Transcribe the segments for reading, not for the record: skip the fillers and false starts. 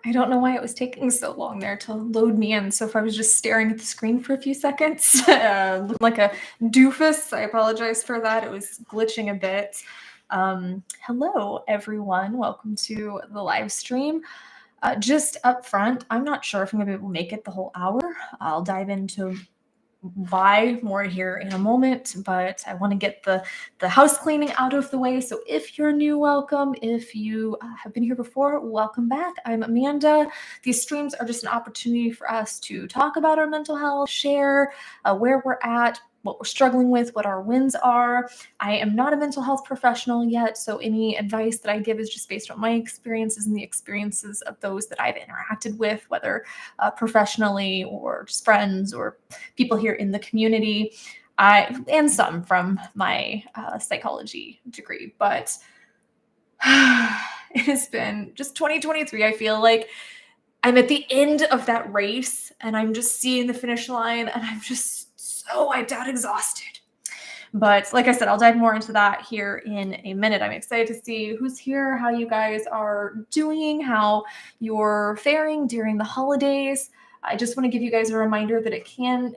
I don't know why it was taking so long there to load me in. So if I was just staring at the screen for a few seconds, looking like a doofus, I apologize for that. It was glitching a bit. Hello, everyone. Welcome to the live stream. Just up front, I'm not sure if I'm going to be able to make it the whole hour. I'll dive into why more here in a moment, but I want to get the house cleaning out of the way. So if you're new, welcome. If you have been here before, welcome back. I'm Amanda. These streams are just an opportunity for us to talk about our mental health, share where we're at, what we're struggling with, what our wins are. I am not a mental health professional yet, so any advice that I give is just based on my experiences and the experiences of those that I've interacted with, whether professionally or just friends or people here in the community, and some from my psychology degree. But it has been just 2023. I feel like I'm at the end of that race and I'm just seeing the finish line and I'm just so wiped out, exhausted. But like I said, I'll dive more into that here in a minute. I'm excited to see who's here, how you guys are doing, how you're faring during the holidays. I just want to give you guys a reminder that it can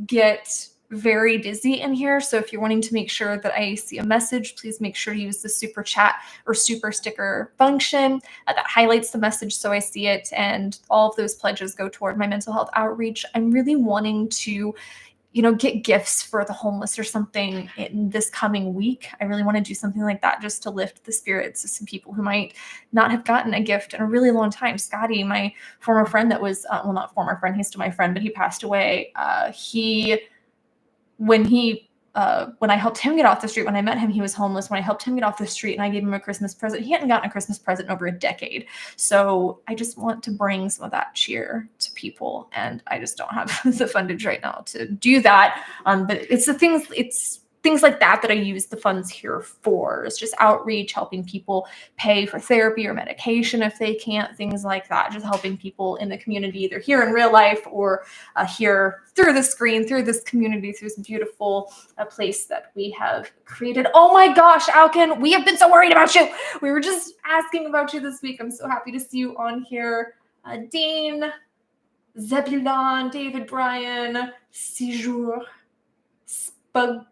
get very busy in here. So if you're wanting to make sure that I see a message, please make sure to use the super chat or super sticker function that highlights the message so I see it. And all of those pledges go toward my mental health outreach. I'm really wanting to get gifts for the homeless or something in this coming week. I really want to do something like that just to lift the spirits of some people who might not have gotten a gift in a really long time. Scotty, my former friend that was, well, not former friend, he's still my friend, but he passed away. When I helped him get off the street, when I met him, he was homeless. When I helped him get off the street and I gave him a Christmas present, he hadn't gotten a Christmas present in over a decade. So I just want to bring some of that cheer to people. And I just don't have the fundage right now to do that. But it's things like that I use the funds here for. It's just outreach, helping people pay for therapy or medication if they can't, things like that. Just helping people in the community, either here in real life or here through the screen, through this community, through this beautiful place that we have created. Oh my gosh, Alkin, we have been so worried about you. We were just asking about you this week. I'm so happy to see you on here. Dean, Zebulon, David, Bryan, Séjour, Spugkey,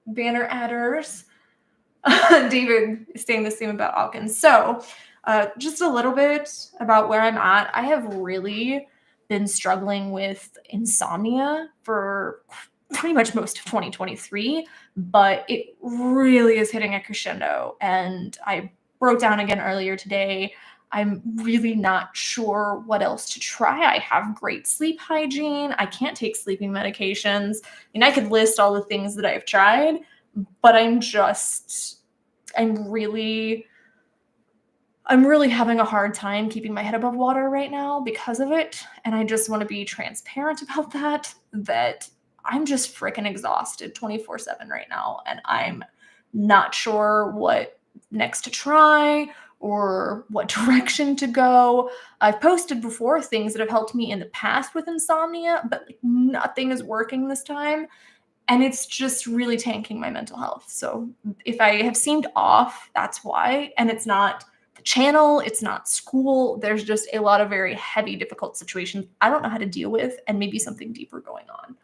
Banner Adders. David is saying the same about Alkin. So just a little bit about where I'm at. I have really been struggling with insomnia for pretty much most of 2023, but it really is hitting a crescendo. And I broke down again earlier today. I'm really not sure what else to try. I have great sleep hygiene. I can't take sleeping medications. I could list all the things that I've tried, but I'm really having a hard time keeping my head above water right now because of it. And I just want to be transparent about that I'm just freaking exhausted 24/7 right now. And I'm not sure what next to try or what direction to go. I've posted before things that have helped me in the past with insomnia, but nothing is working this time. And it's just really tanking my mental health. So if I have seemed off, that's why. And it's not the channel, it's not school. There's just a lot of very heavy, difficult situations I don't know how to deal with, and maybe something deeper going on.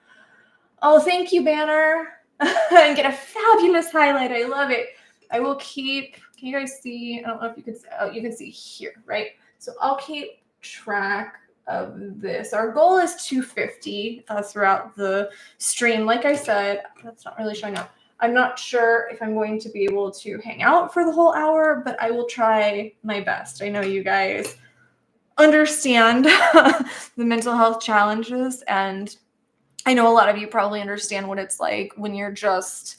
Oh, thank you, Banner. And get a fabulous highlight. I love it. I will keep, can you guys see? I don't know if you can see, oh, you can see here, right? So I'll keep track of this. Our goal is 250 throughout the stream. Like I said, that's not really showing up. I'm not sure if I'm going to be able to hang out for the whole hour, but I will try my best. I know you guys understand the mental health challenges, and I know a lot of you probably understand what it's like when you're just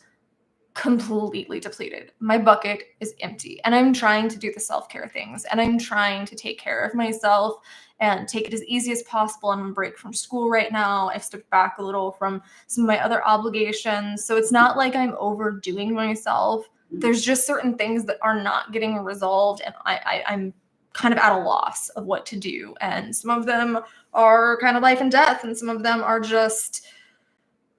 completely depleted. My bucket is empty, and I'm trying to do the self-care things, and I'm trying to take care of myself and take it as easy as possible. I'm on break from school right now. I've stepped back a little from some of my other obligations. So it's not like I'm overdoing myself. There's just certain things that are not getting resolved, and I'm kind of at a loss of what to do. And some of them are kind of life and death, and some of them are just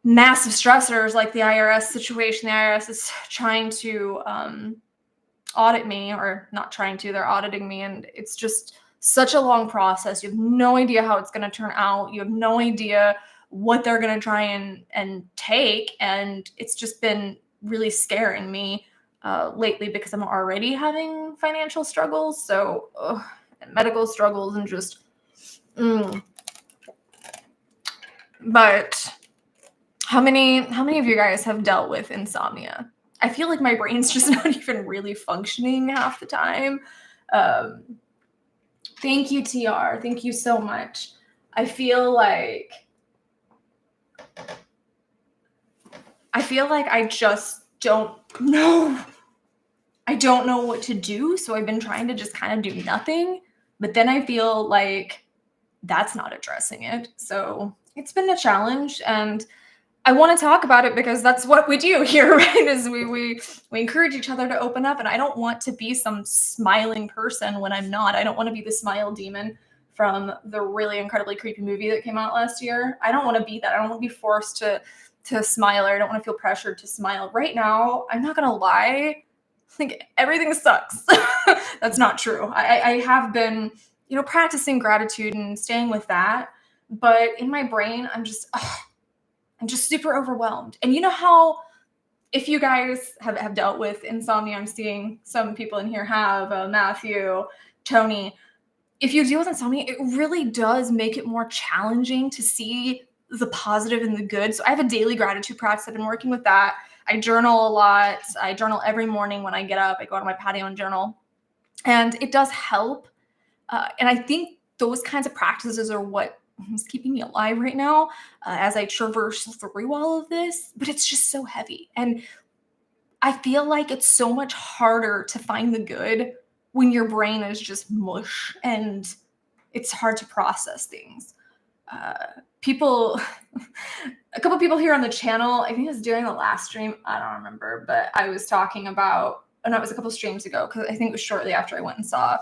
massive stressors, like the IRS situation. The IRS is trying to audit me, or not trying to, they're auditing me. And it's just such a long process. You have no idea how it's going to turn out. You have no idea what they're going to try and take. And it's just been really scaring me lately because I'm already having financial struggles. So and medical struggles and just, but how many of you guys have dealt with insomnia? I feel like my brain's just not even really functioning half the time. Thank you, TR. Thank you so much. I feel like I just don't know. I don't know what to do. So I've been trying to just kind of do nothing. But then I feel like that's not addressing it. So it's been a challenge. And I want to talk about it because that's what we do here, right? Is we encourage each other to open up. And I don't want to be some smiling person when I'm not. I don't want to be the smile demon from the really incredibly creepy movie that came out last year. I don't want to be that. I don't want to be forced to smile, or I don't want to feel pressured to smile. Right now, I'm not gonna lie, like everything sucks. That's not true. I have been, practicing gratitude and staying with that. But in my brain, I'm just super overwhelmed. And you know how, if you guys have dealt with insomnia, I'm seeing some people in here have, Matthew, Tony. If you deal with insomnia, it really does make it more challenging to see the positive and the good. So I have a daily gratitude practice. I've been working with that. I journal a lot. I journal every morning when I get up. I go out on my patio and journal. And it does help. And I think those kinds of practices are what is keeping me alive right now as I traverse through all of this. But it's just so heavy. And I feel like it's so much harder to find the good when your brain is just mush and it's hard to process things. A couple people here on the channel, I think it was during the last stream, I don't remember, but I was talking about, no, it was a couple streams ago, because I think it was shortly after I went and saw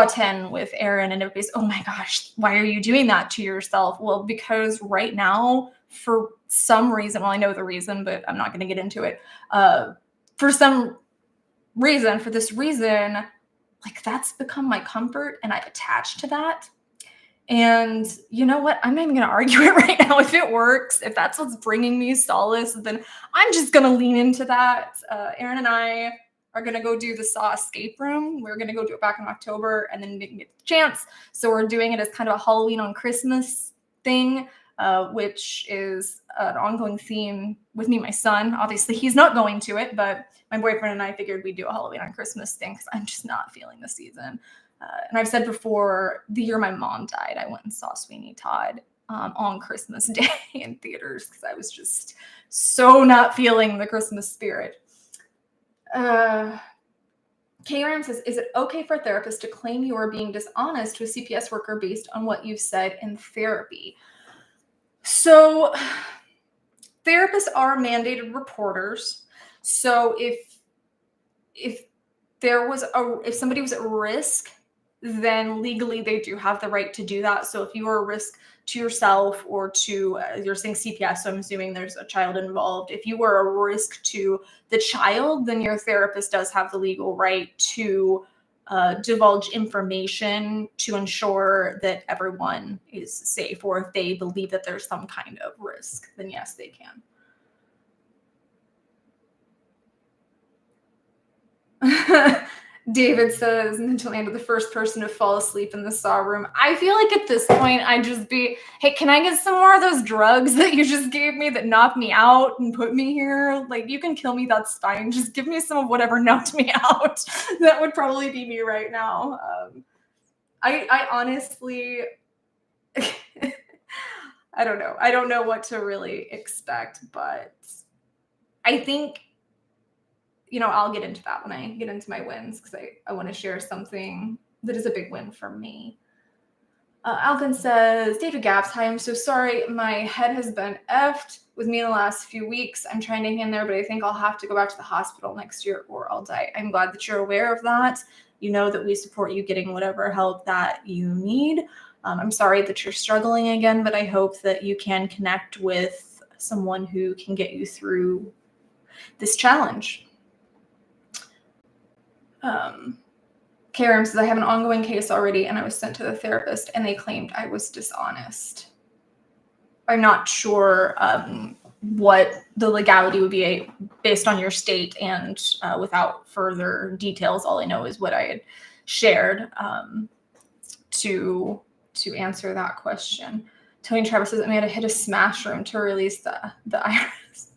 10 with Aaron, and everybody's, oh my gosh, why are you doing that to yourself? Well, because right now, for some reason, well, I know the reason, but I'm not going to get into it. For this reason, like that's become my comfort, and I've attached to that. And you know what? I'm not even going to argue it right now. If it works, if that's what's bringing me solace, then I'm just going to lean into that. Aaron and I are going to go do the Saw escape room. We're going to go do it back in October, and then didn't get the chance. So we're doing it as kind of a Halloween on Christmas thing, which is an ongoing theme with me and my son. Obviously, he's not going to it, but my boyfriend and I figured we'd do a Halloween on Christmas thing because I'm just not feeling the season. And I've said before, the year my mom died, I went and saw Sweeney Todd on Christmas Day in theaters because I was just so not feeling the Christmas spirit. Karen says, is it okay for a therapist to claim you are being dishonest to a CPS worker based on what you've said in therapy? So therapists are mandated reporters. So if somebody was at risk, then legally they do have the right to do that. So if you are a risk to yourself or to, you're saying CPS, so I'm assuming there's a child involved. If you were a risk to the child, then your therapist does have the legal right to divulge information to ensure that everyone is safe, or if they believe that there's some kind of risk, then yes, they can. David says, until the end of the first person to fall asleep in the Saw room. I feel like at this point, I'd just be, hey, can I get some more of those drugs that you just gave me that knocked me out and put me here? Like, you can kill me, that's fine. Just give me some of whatever knocked me out. That would probably be me right now. I honestly, I don't know. I don't know what to really expect, but I think, I'll get into that when I get into my wins, because I want to share something that is a big win for me. Alvin says, David Gaps, hi, I'm so sorry. My head has been effed with me in the last few weeks. I'm trying to hang in there, but I think I'll have to go back to the hospital next year or I'll die. I'm glad that you're aware of that. You know that we support you getting whatever help that you need. I'm sorry that you're struggling again, but I hope that you can connect with someone who can get you through this challenge. Karen says, I have an ongoing case already and I was sent to the therapist and they claimed I was dishonest. I'm not sure what the legality would be based on your state, and without further details, all I know is what I had shared to answer that question. Tony Travis says, Amanda hit a smash room to release the iris.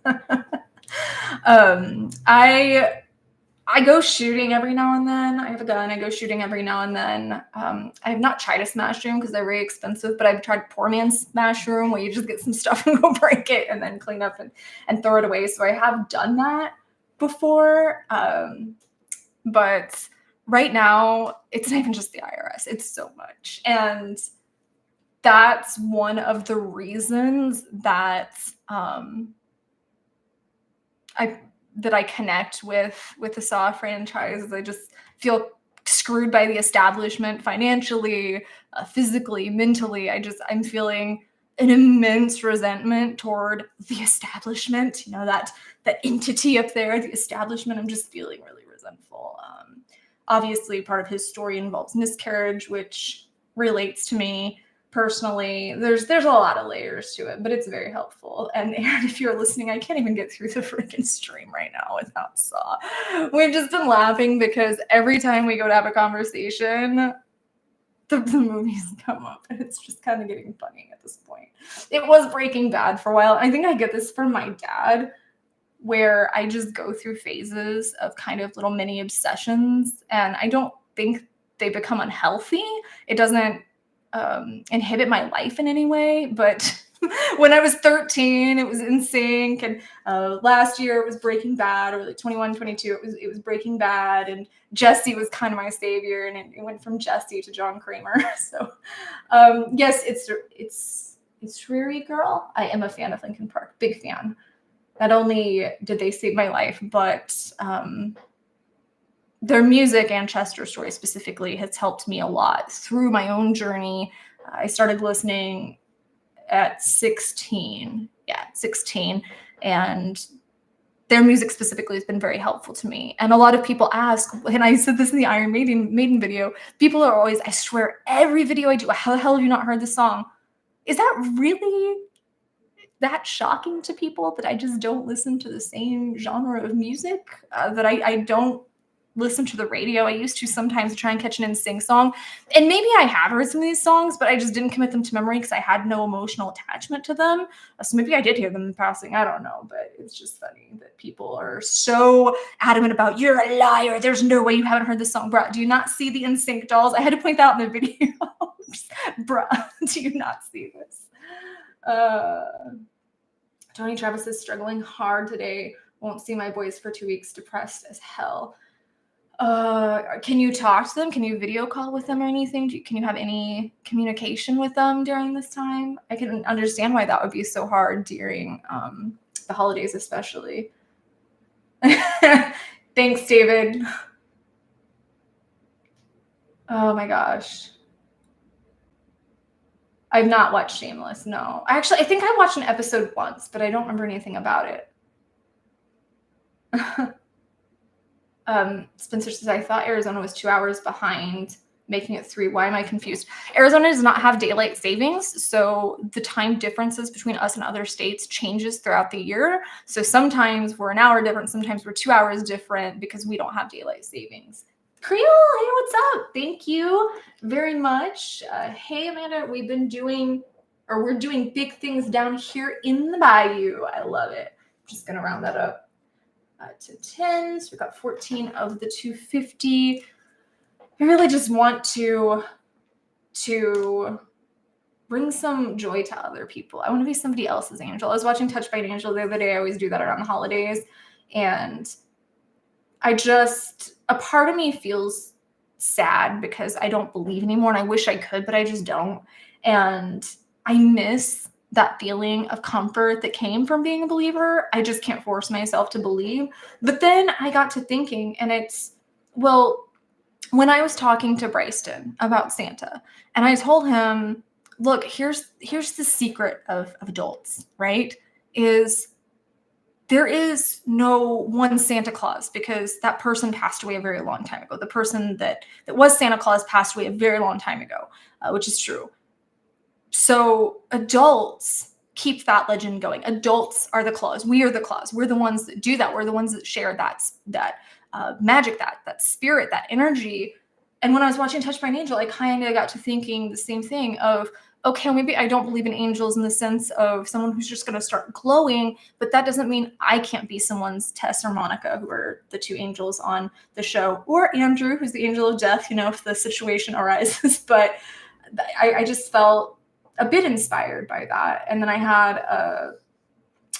I go shooting every now and then. I have a gun. I go shooting every now and then. I have not tried a smash room because they're very expensive, but I've tried poor man's smash room where you just get some stuff and go break it and then clean up and throw it away. So I have done that before. But right now, it's not even just the IRS. It's so much. And that's one of the reasons that I connect with the SAW franchise. I just feel screwed by the establishment financially, physically, mentally. I'm feeling an immense resentment toward the establishment, that entity up there, the establishment. I'm just feeling really resentful. Obviously, part of his story involves miscarriage, which relates to me personally. There's a lot of layers to it, but it's very helpful. And Aaron, if you're listening, I can't even get through the freaking stream right now without Saw. We've just been laughing because every time we go to have a conversation, the movies come up, and it's just kind of getting funny at this point. It was Breaking Bad for a while. I think I get this from my dad, where I just go through phases of kind of little mini obsessions, and I don't think they become unhealthy. It doesn't inhibit my life in any way, but when I was 13, it was NSYNC, and last year it was Breaking Bad, or like 21, 22, it was Breaking Bad, and Jesse was kind of my savior, and it went from Jesse to John Kramer. So yes, it's Dreary Girl. I am a fan of Linkin Park, big fan. Not only did they save my life, but their music and Chester Story specifically has helped me a lot through my own journey. I started listening at 16. Yeah, 16. And their music specifically has been very helpful to me. And a lot of people ask, and I said this in the Iron Maiden video, people are always, I swear, every video I do, how the hell have you not heard this song? Is that really that shocking to people, that I just don't listen to the same genre of music, that I don't listen to the radio? I used to sometimes try and catch an NSYNC song, and maybe I have heard some of these songs, but I just didn't commit them to memory because I had no emotional attachment to them. So maybe I did hear them in passing. I don't know, but it's just funny that people are so adamant about, you're a liar, there's no way you haven't heard this song. Bruh, do you not see the NSYNC dolls? I had to point that out in the video. Bruh, do you not see this? Tony Travis is struggling hard today. Won't see my boys for 2 weeks. Depressed as hell. Can you talk to them? Can you video call with them or anything? Can you have any communication with them during this time? I can understand why that would be so hard during the holidays, especially. Thanks, David. Oh my gosh. I've not watched Shameless, no. Actually, I think I watched an episode once, but I don't remember anything about it. Spencer says, I thought Arizona was 2 hours behind, making it 3. Why am I confused? Arizona does not have daylight savings, so the time differences between us and other states changes throughout the year. So sometimes we're an hour different, sometimes we're 2 hours different because we don't have daylight savings. Creole, hey, what's up? Thank you very much. Hey, Amanda, we're doing big things down here in the bayou. I love it. Just gonna round that up to 10. So we've got 14 of the 250. I really just want to bring some joy to other people. I want to be somebody else's angel. I was watching Touched by an Angel the other day. I always do that around the holidays. And a part of me feels sad because I don't believe anymore, and I wish I could, but I just don't. And I miss that feeling of comfort that came from being a believer. I just can't force myself to believe. But then I got to thinking, and when I was talking to Bryston about Santa, and I told him, look, here's the secret of adults, right? Is there is no one Santa Claus because that person passed away a very long time ago. The person that was Santa Claus passed away a very long time ago, which is true. So adults keep that legend going. Adults are the Claus. We are the Claus. We're the ones that do that. We're the ones that share that magic, that spirit, that energy. And when I was watching Touched by an Angel, I kind of got to thinking the same thing of, okay, maybe I don't believe in angels in the sense of someone who's just going to start glowing, but that doesn't mean I can't be someone's Tess or Monica, who are the two angels on the show, or Andrew, who's the angel of death, if the situation arises. But I just felt a bit inspired by that. And then I had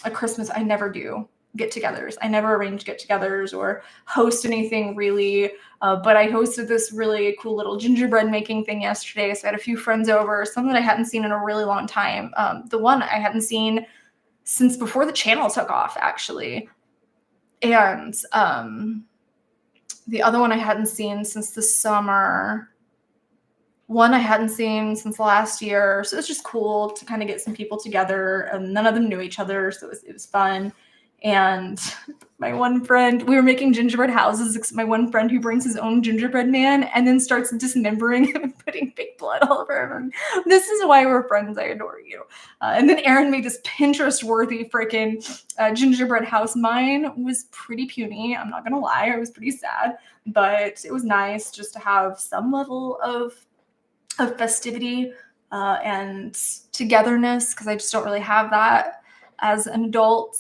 a Christmas, I never do get-togethers. I never arrange get-togethers or host anything really, but I hosted this really cool little gingerbread making thing yesterday. So I had a few friends over, some that I hadn't seen in a really long time. The one I hadn't seen since before the channel took off, actually. And the other one I hadn't seen since the summer. One I hadn't seen since last year. So it was just cool to kind of get some people together, and none of them knew each other. So it was fun. And my one friend, we were making gingerbread houses. My one friend who brings his own gingerbread man and then starts dismembering him and putting fake blood all over him. This is why we're friends. I adore you. And then Aaron made this Pinterest-worthy freaking gingerbread house. Mine was pretty puny. I'm not going to lie. I was pretty sad. But it was nice just to have some level of festivity and togetherness, because I just don't really have that as an adult.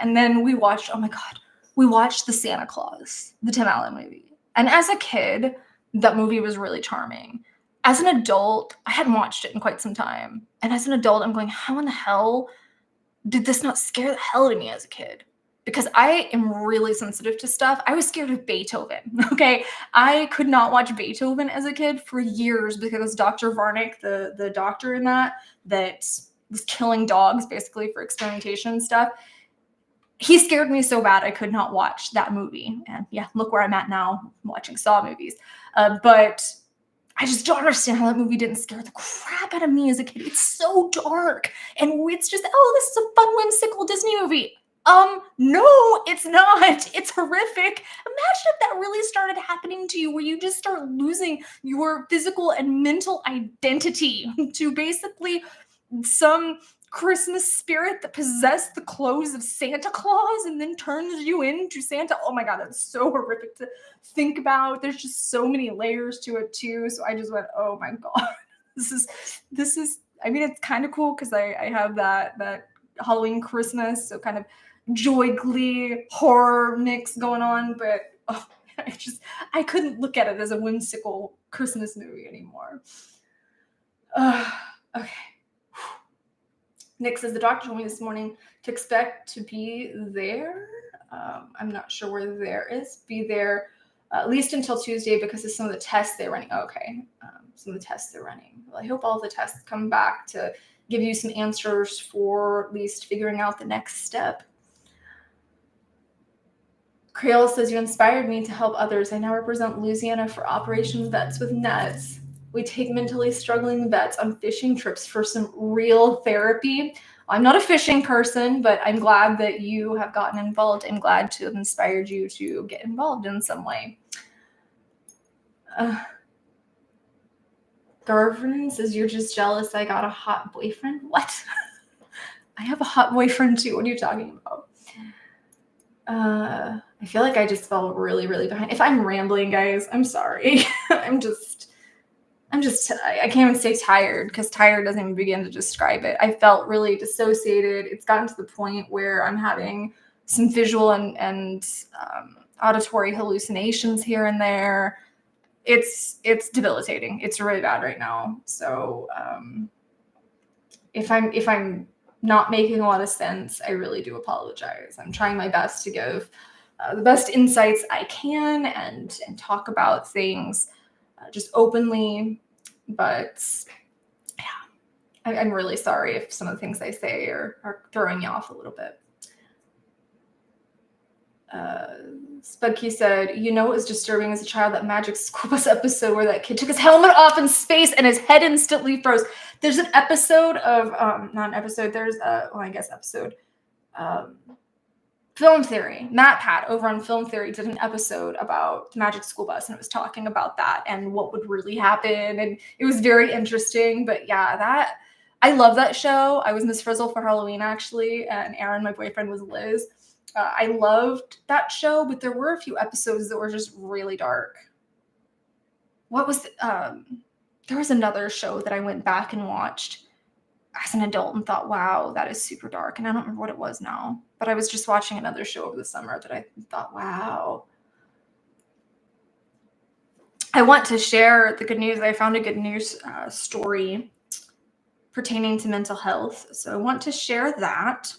And then we watched, oh my God, we watched The Santa Claus, the Tim Allen movie. And as a kid, that movie was really charming. As an adult, I hadn't watched it in quite some time. And as an adult, I'm going, how in the hell did this not scare the hell out of me as a kid? Because I am really sensitive to stuff. I was scared of Beethoven, okay? I could not watch Beethoven as a kid for years because Dr. Varnick, the doctor in that was killing dogs basically for experimentation and stuff, he scared me so bad I could not watch that movie. And yeah, look where I'm at now, watching Saw movies. But I just don't understand how that movie didn't scare the crap out of me as a kid. It's so dark. And it's just, oh, this is a fun, whimsical Disney movie. No, it's not. It's horrific. Imagine if that really started happening to you, where you just start losing your physical and mental identity to basically some Christmas spirit that possessed the clothes of Santa Claus and then turns you into Santa. Oh my God, that's so horrific to think about. There's just so many layers to it too. So I just went, oh my God, this is, I mean, it's kind of cool because I have that Halloween Christmas, so kind of joy, glee, horror mix going on, but oh, I couldn't look at it as a whimsical Christmas movie anymore. Okay. Nick says the doctor told me this morning to expect to be there. I'm not sure where there is. Be there at least until Tuesday because of some of the tests they're running. Okay. Some of the tests they're running. Well, I hope all the tests come back to give you some answers for at least figuring out the next step. Creole says, you inspired me to help others. I now represent Louisiana for Operation Vets with Nets. We take mentally struggling vets on fishing trips for some real therapy. I'm not a fishing person, but I'm glad that you have gotten involved. I'm glad to have inspired you to get involved in some way. Garvin says, you're just jealous I got a hot boyfriend. What? I have a hot boyfriend too. What are you talking about? I feel like I just fell really, really behind. If I'm rambling, guys, I'm sorry. I can't even say tired because tired doesn't even begin to describe it. I felt really dissociated. It's gotten to the point where I'm having some visual and auditory hallucinations here and there. It's debilitating. It's really bad right now. So if I'm not making a lot of sense, I really do apologize. I'm trying my best to give the best insights I can and talk about things just openly, but yeah, I'm really sorry if some of the things I say are throwing you off a little bit. Spudkey said, you know, it was disturbing as a child, that Magic School Bus episode where that kid took his helmet off in space and his head instantly froze. There's an episode of, not an episode, there's a, well, I guess episode, Film Theory, Matt Pat over on Film Theory did an episode about the Magic School Bus, and it was talking about that and what would really happen. And it was very interesting. But yeah, I love that show. I was Miss Frizzle for Halloween, actually, and Aaron, my boyfriend, was Liz. I loved that show, but there were a few episodes that were just really dark. What was there was another show that I went back and watched as an adult and thought, wow, that is super dark. And I don't remember what it was now, but I was just watching another show over the summer that I thought, wow. I want to share the good news. I found a good news story pertaining to mental health. So I want to share that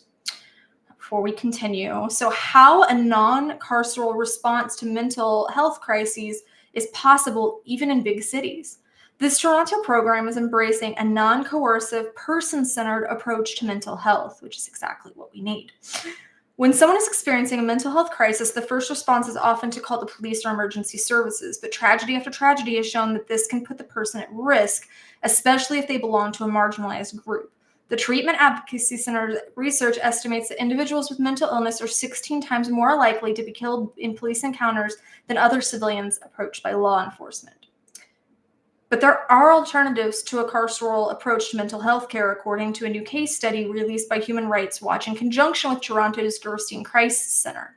before we continue. So how a non-carceral response to mental health crises is possible even in big cities. This Toronto program is embracing a non-coercive, person-centered approach to mental health, which is exactly what we need. When someone is experiencing a mental health crisis, the first response is often to call the police or emergency services, but tragedy after tragedy has shown that this can put the person at risk, especially if they belong to a marginalized group. The Treatment Advocacy Center's research estimates that individuals with mental illness are 16 times more likely to be killed in police encounters than other civilians approached by law enforcement. But there are alternatives to a carceral approach to mental health care, according to a new case study released by Human Rights Watch in conjunction with Toronto's Gerstein Crisis Center.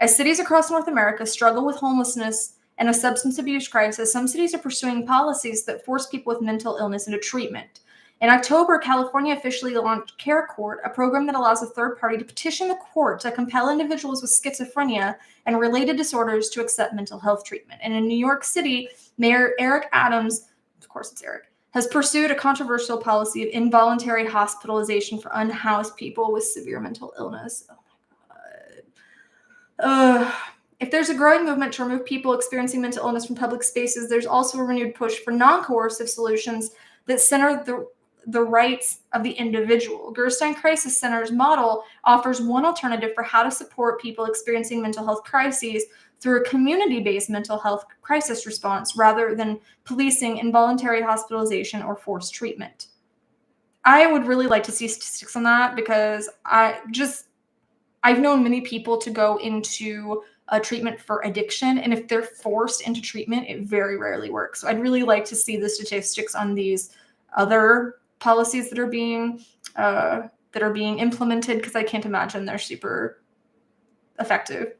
As cities across North America struggle with homelessness and a substance abuse crisis, some cities are pursuing policies that force people with mental illness into treatment. In October, California officially launched Care Court, a program that allows a third party to petition the court to compel individuals with schizophrenia and related disorders to accept mental health treatment. And in New York City, Mayor Eric Adams, of course it's Eric, has pursued a controversial policy of involuntary hospitalization for unhoused people with severe mental illness. Oh my God. If there's a growing movement to remove people experiencing mental illness from public spaces, there's also a renewed push for non-coercive solutions that center the rights of the individual. Gerstein Crisis Center's model offers one alternative for how to support people experiencing mental health crises through a community-based mental health crisis response rather than policing involuntary hospitalization or forced treatment. I would really like to see statistics on that because I've known many people to go into a treatment for addiction, and if they're forced into treatment, it very rarely works. So I'd really like to see the statistics on these other policies that are being implemented, because I can't imagine they're super effective.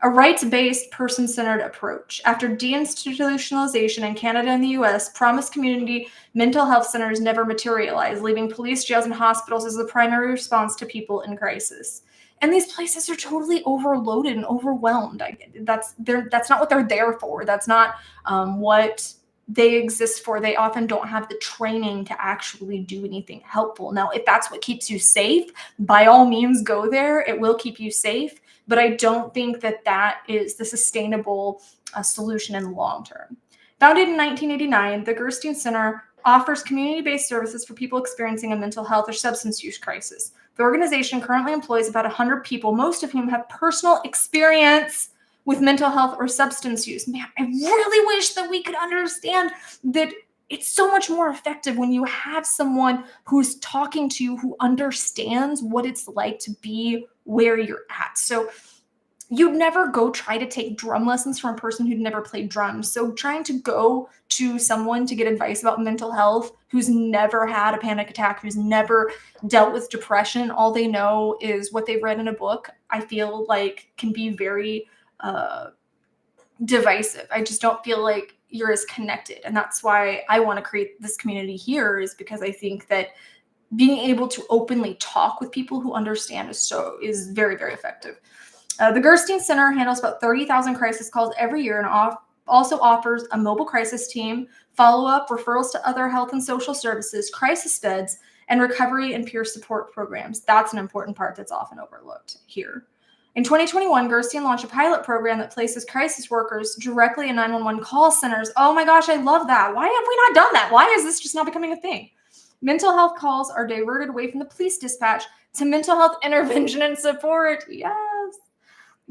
A rights-based, person-centered approach. After deinstitutionalization in Canada and the US, promised community mental health centers never materialized, leaving police, jails, and hospitals as the primary response to people in crisis. And these places are totally overloaded and overwhelmed. That's not what they're there for. That's not what they exist for. They often don't have the training to actually do anything helpful. Now, if that's what keeps you safe, by all means go there. It will keep you safe. But I don't think that is the sustainable solution in the long term. Founded in 1989, the Gerstein Center offers community-based services for people experiencing a mental health or substance use crisis. The organization currently employs about 100 people, most of whom have personal experience with mental health or substance use. Man, I really wish that we could understand that it's so much more effective when you have someone who's talking to you, who understands what it's like to be where you're at. So you'd never go try to take drum lessons from a person who'd never played drums. So trying to go to someone to get advice about mental health who's never had a panic attack, who's never dealt with depression, all they know is what they've read in a book, I feel like can be very divisive. I just don't feel like you're as connected. And that's why I want to create this community here, is because I think that being able to openly talk with people who understand is very, very effective. The Gerstein Center handles about 30,000 crisis calls every year and also offers a mobile crisis team, follow-up, referrals to other health and social services, crisis beds, and recovery and peer support programs. That's an important part that's often overlooked here. In 2021, Gerstein launched a pilot program that places crisis workers directly in 911 call centers. Oh my gosh, I love that. Why have we not done that? Why is this just not becoming a thing? Mental health calls are diverted away from the police dispatch to mental health intervention and support. Yes.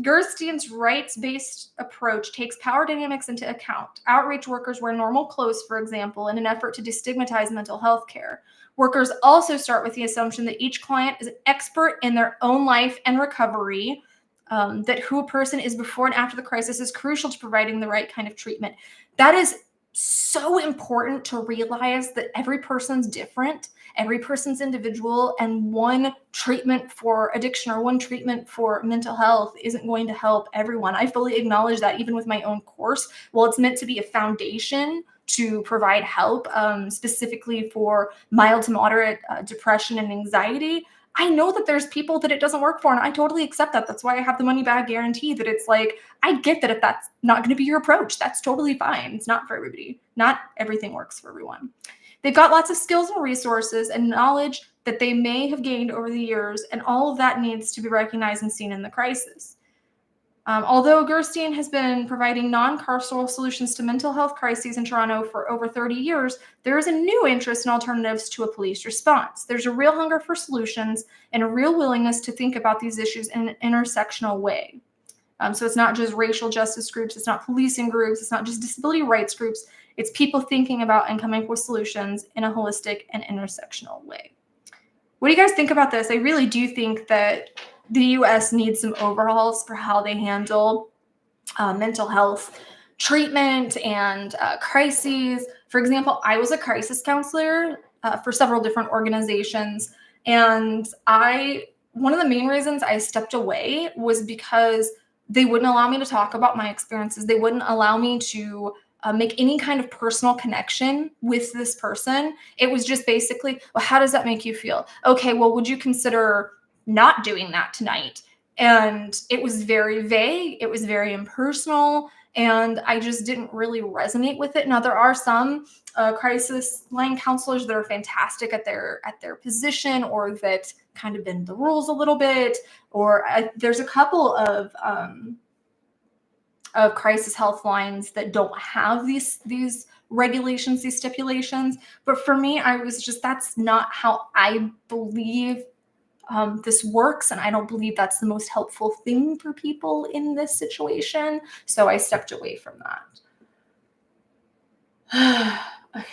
Gerstein's rights-based approach takes power dynamics into account. Outreach workers wear normal clothes, for example, in an effort to destigmatize mental health care. Workers also start with the assumption that each client is an expert in their own life and recovery. that who a person is before and after the crisis is crucial to providing the right kind of treatment. That is so important to realize, that every person's different, every person's individual, and one treatment for addiction or one treatment for mental health isn't going to help everyone. I fully acknowledge that, even with my own course. Well, it's meant to be a foundation to provide help, specifically for mild to moderate depression and anxiety. I know that there's people that it doesn't work for, and I totally accept that. That's why I have the money back guarantee, that it's like, I get that if that's not going to be your approach, that's totally fine. It's not for everybody. Not everything works for everyone. They've got lots of skills and resources and knowledge that they may have gained over the years, and all of that needs to be recognized and seen in the crisis. Although Gerstein has been providing non-carceral solutions to mental health crises in Toronto for over 30 years, there is a new interest in alternatives to a police response. There's a real hunger for solutions and a real willingness to think about these issues in an intersectional way. So it's not just racial justice groups, it's not policing groups, it's not just disability rights groups, it's people thinking about and coming up with solutions in a holistic and intersectional way. What do you guys think about this? I really do think that the US needs some overhauls for how they handle mental health treatment and crises. For example, I was a crisis counselor for several different organizations. And one of the main reasons I stepped away was because they wouldn't allow me to talk about my experiences. They wouldn't allow me to make any kind of personal connection with this person. It was just basically, well, how does that make you feel? Okay, well, would you consider not doing that tonight? And it was very vague. It was very impersonal. And I just didn't really resonate with it. Now, there are some crisis line counselors that are fantastic at their position, or that kind of bend the rules a little bit. Or there's a couple of crisis health lines that don't have these regulations, these stipulations. But for me, I was just, that's not how I believe this works, and I don't believe that's the most helpful thing for people in this situation. So I stepped away from that. Okay.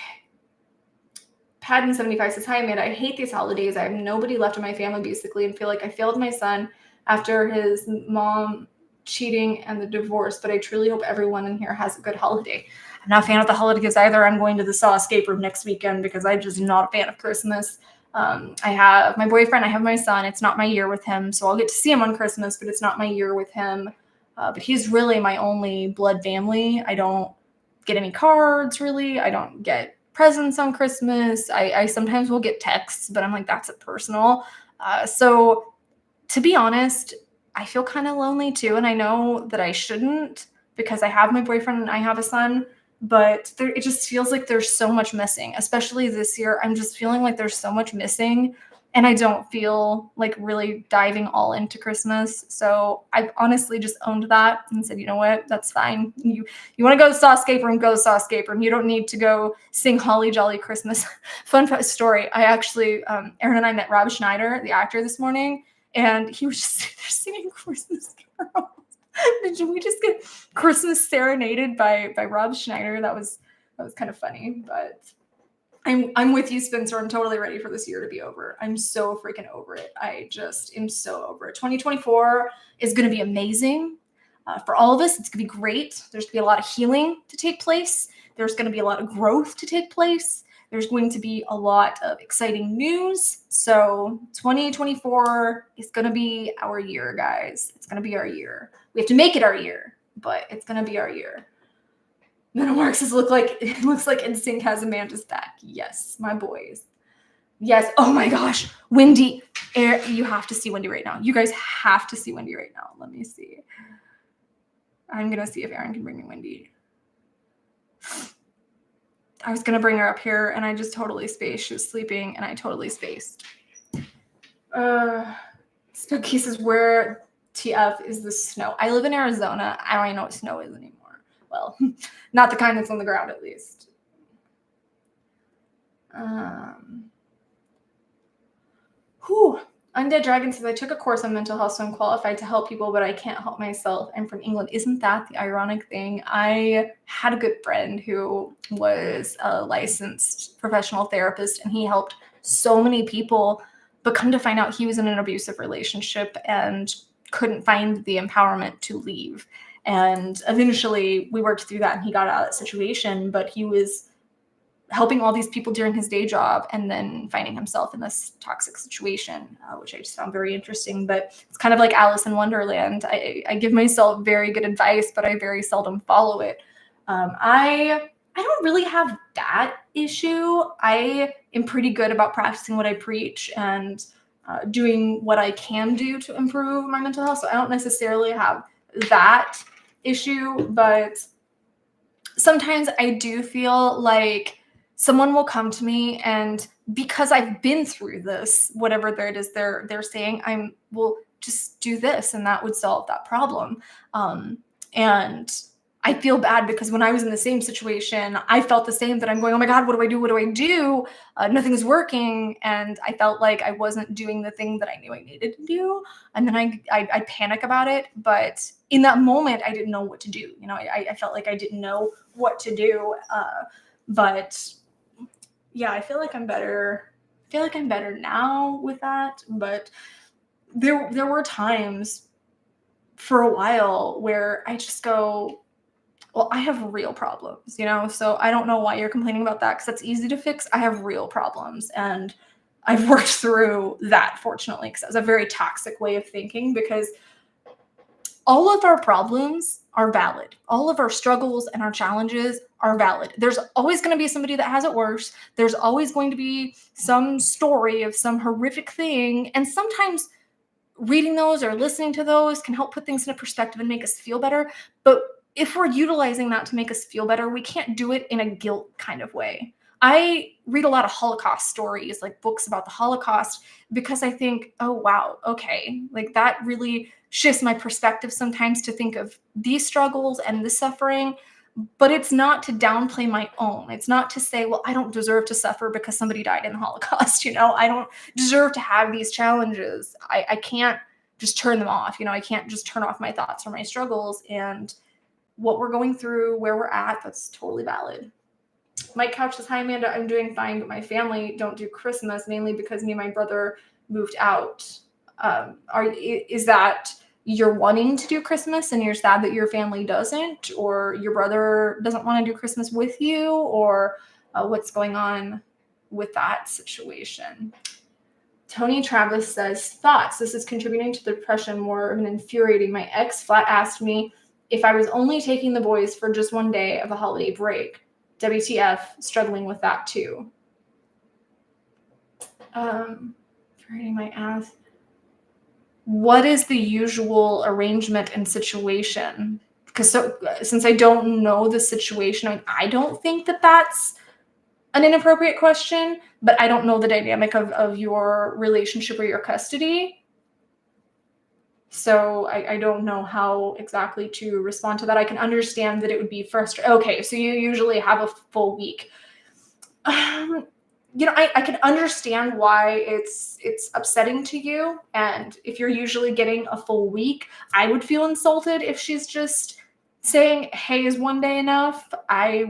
Padden75 says, hi, Amanda. I hate these holidays. I have nobody left in my family, basically, and feel like I failed my son after his mom cheating and the divorce, but I truly hope everyone in here has a good holiday. I'm not a fan of the holidays either. I'm going to the Saw escape room next weekend because I'm just not a fan of Christmas. I have my boyfriend, I have my son. It's not my year with him, so I'll get to see him on Christmas, but it's not my year with him. But he's really my only blood family. I don't get any cards, really. I don't get presents on Christmas. I sometimes will get texts, but I'm like, that's a personal. So to be honest, I feel kind of lonely too. And I know that I shouldn't, because I have my boyfriend and I have a son, but it just feels like there's so much missing, especially this year. I'm just feeling like there's so much missing, and I don't feel like really diving all into Christmas. So I've honestly just owned that and said, you know what, that's fine. You want to go to Saw escape room, go to Saw escape room. You don't need to go sing Holly Jolly Christmas. Fun story. I actually, Aaron and I met Rob Schneider, the actor, this morning, and he was just sitting there singing Christmas carols. Did we just get Christmas serenaded by Rob Schneider? That was kind of funny, but I'm with you, Spencer. I'm totally ready for this year to be over. I'm so freaking over it. I just am so over it. 2024 is going to be amazing for all of us. It's going to be great. There's going to be a lot of healing to take place. There's going to be a lot of growth to take place. There's going to be a lot of exciting news. So 2024 is going to be our year, guys. It's going to be our year. We have to make it our year, but it's going to be our year. Metal Marxes looks like NSYNC has Amanda's back. Yes, my boys. Yes. Oh my gosh. Wendy. You have to see Wendy right now. You guys have to see Wendy right now. Let me see. I'm going to see if Aaron can bring me Wendy. I was going to bring her up here, and I just totally spaced. She was sleeping, and I totally spaced. Spooky says, where TF is the snow? I live in Arizona. I don't even know what snow is anymore. Well, not the kind that's on the ground, at least. Undead Dragon says, I took a course on mental health, so I'm qualified to help people, but I can't help myself. I'm from England. Isn't that the ironic thing? I had a good friend who was a licensed professional therapist, and he helped so many people, but come to find out he was in an abusive relationship and couldn't find the empowerment to leave. And eventually we worked through that and he got out of that situation, but he was helping all these people during his day job and then finding himself in this toxic situation, which I just found very interesting. But it's kind of like Alice in Wonderland. I give myself very good advice, but I very seldom follow it. I don't really have that issue. I am pretty good about practicing what I preach and doing what I can do to improve my mental health. So I don't necessarily have that issue, but sometimes I do feel like someone will come to me, and because I've been through this, whatever it is they're saying, will just do this and that would solve that problem. And I feel bad because when I was in the same situation, I felt the same, that I'm going, oh my God, what do I do? What do I do? Nothing's working. And I felt like I wasn't doing the thing that I knew I needed to do. And then I panic about it. But in that moment, I didn't know what to do. I felt like I didn't know what to do. But yeah, I feel like I'm better. I feel like I'm better now with that. But there were times for a while where I just go, well, I have real problems, so I don't know why you're complaining about that, because that's easy to fix. I have real problems, and I've worked through that, fortunately, because that's a very toxic way of thinking, because all of our problems are valid. All of our struggles and our challenges are valid. There's always going to be somebody that has it worse. There's always going to be some story of some horrific thing. And sometimes reading those or listening to those can help put things in a perspective and make us feel better. But if we're utilizing that to make us feel better, we can't do it in a guilt kind of way. I read a lot of Holocaust stories, like books about the Holocaust, because I think, oh, wow, okay, like that really shifts my perspective sometimes to think of these struggles and the suffering. But it's not to downplay my own. It's not to say, well, I don't deserve to suffer because somebody died in the Holocaust. I don't deserve to have these challenges. I can't just turn them off. I can't just turn off my thoughts or my struggles. And what we're going through, where we're at, that's totally valid. Mike Couch says, hi, Amanda, I'm doing fine, but my family don't do Christmas, mainly because me and my brother moved out. Is that you're wanting to do Christmas and you're sad that your family doesn't, or your brother doesn't want to do Christmas with you, or what's going on with that situation? Tony Travis says, thoughts. This is contributing to the depression more than infuriating. My ex flat asked me if I was only taking the boys for just one day of a holiday break. WTF, struggling with that too. Infuriating my ass. What is the usual arrangement and situation? Because since I don't know the situation, I don't think that that's an inappropriate question, but I don't know the dynamic of your relationship or your custody. So I don't know how exactly to respond to that. I can understand that it would be frustrating. Okay, so you usually have a full week. I can understand why it's upsetting to you. And if you're usually getting a full week, I would feel insulted if she's just saying, hey, is one day enough? I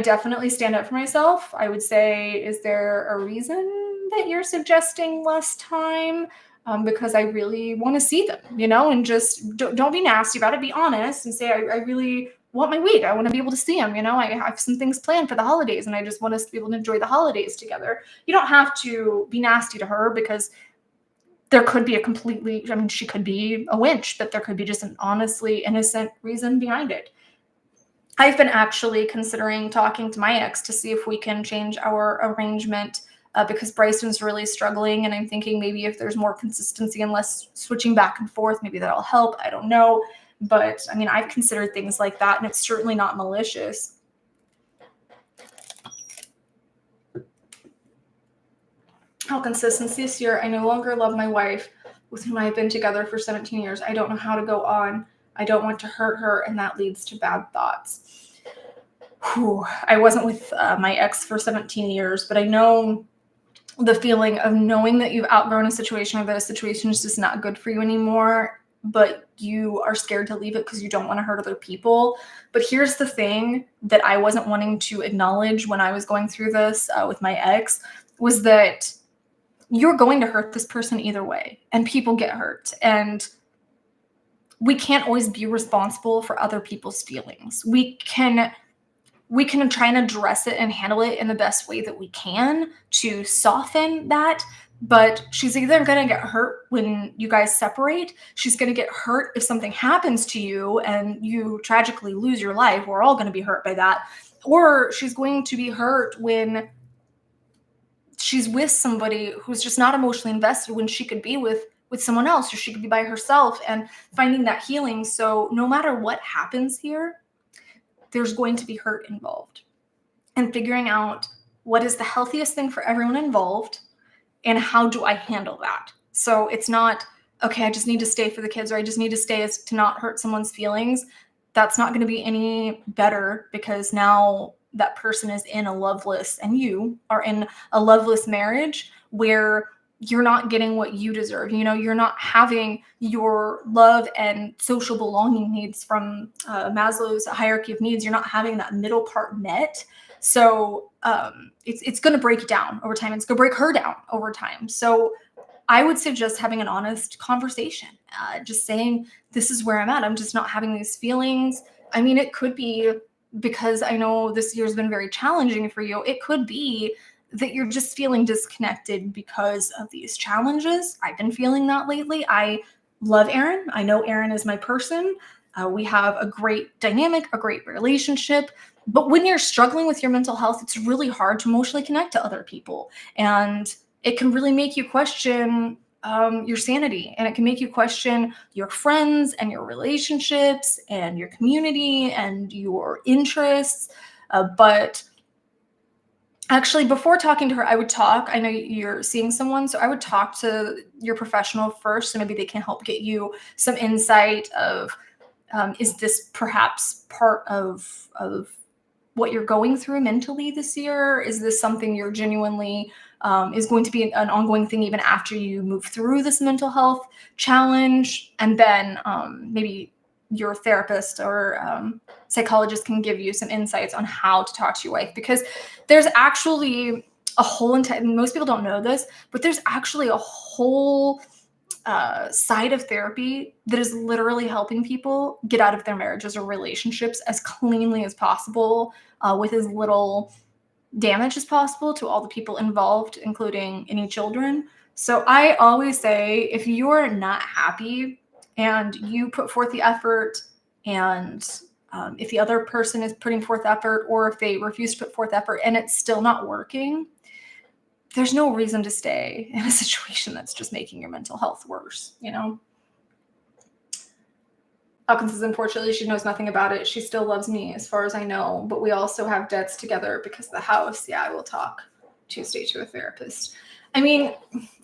definitely stand up for myself. I would say, is there a reason that you're suggesting less time? Because I really want to see them, and just don't be nasty about it. Be honest and say, I really want my week. I want to be able to see them. I have some things planned for the holidays and I just want us to be able to enjoy the holidays together. You don't have to be nasty to her, because there could be she could be a winch, but there could be just an honestly innocent reason behind it. I've been actually considering talking to my ex to see if we can change our arrangement, because Bryson's really struggling, and I'm thinking maybe if there's more consistency and less switching back and forth, maybe that'll help. I don't know. But I've considered things like that, and it's certainly not malicious. How consistency this year. I no longer love my wife, with whom I have been together for 17 years. I don't know how to go on. I don't want to hurt her, and that leads to bad thoughts. I wasn't with my ex for 17 years, but I know the feeling of knowing that you've outgrown a situation, or that a situation is just not good for you anymore, but you are scared to leave it because you don't want to hurt other people. But here's the thing that I wasn't wanting to acknowledge when I was going through this with my ex, was that you're going to hurt this person either way, and people get hurt. And we can't always be responsible for other people's feelings. We can try and address it and handle it in the best way that we can to soften that. But she's either going to get hurt when you guys separate, she's going to get hurt if something happens to you and you tragically lose your life. We're all going to be hurt by that. Or she's going to be hurt when she's with somebody who's just not emotionally invested, when she could be with someone else, or she could be by herself, and finding that healing. So no matter what happens here, there's going to be hurt involved, and figuring out what is the healthiest thing for everyone involved and how do I handle that. So it's not, okay, I just need to stay for the kids, or I just need to stay as to not hurt someone's feelings. That's not going to be any better, because now that person is in a loveless, and you are in a loveless marriage where you're not getting what you deserve. You're not having your love and social belonging needs from Maslow's hierarchy of needs. You're not having that middle part met. So it's going to break down over time. It's going to break her down over time. So I would suggest having an honest conversation, just saying, this is where I'm at. I'm just not having these feelings. I mean, it could be, because I know this year's been very challenging for you, it could be that you're just feeling disconnected because of these challenges. I've been feeling that lately. I love Erin. I know Erin is my person. We have a great dynamic, a great relationship. But when you're struggling with your mental health, it's really hard to emotionally connect to other people. And it can really make you question your sanity, and it can make you question your friends and your relationships and your community and your interests. But actually, before talking to her, I know you're seeing someone, so I would talk to your professional first, so maybe they can help get you some insight of, is this perhaps part of what you're going through mentally this year? Is this something you're genuinely is going to be an ongoing thing even after you move through this mental health challenge? And then maybe your therapist or psychologist can give you some insights on how to talk to your wife, because there's actually a whole most people don't know this, but there's actually a whole side of therapy that is literally helping people get out of their marriages or relationships as cleanly as possible, with as little damage as possible to all the people involved, including any children. So I always say, if you're not happy and you put forth the effort, and if the other person is putting forth effort, or if they refuse to put forth effort and it's still not working, there's no reason to stay in a situation that's just making your mental health worse, Hawkins says, unfortunately, she knows nothing about it. She still loves me, as far as I know, but we also have debts together because of the house. Yeah, I will talk Tuesday to a therapist. I mean,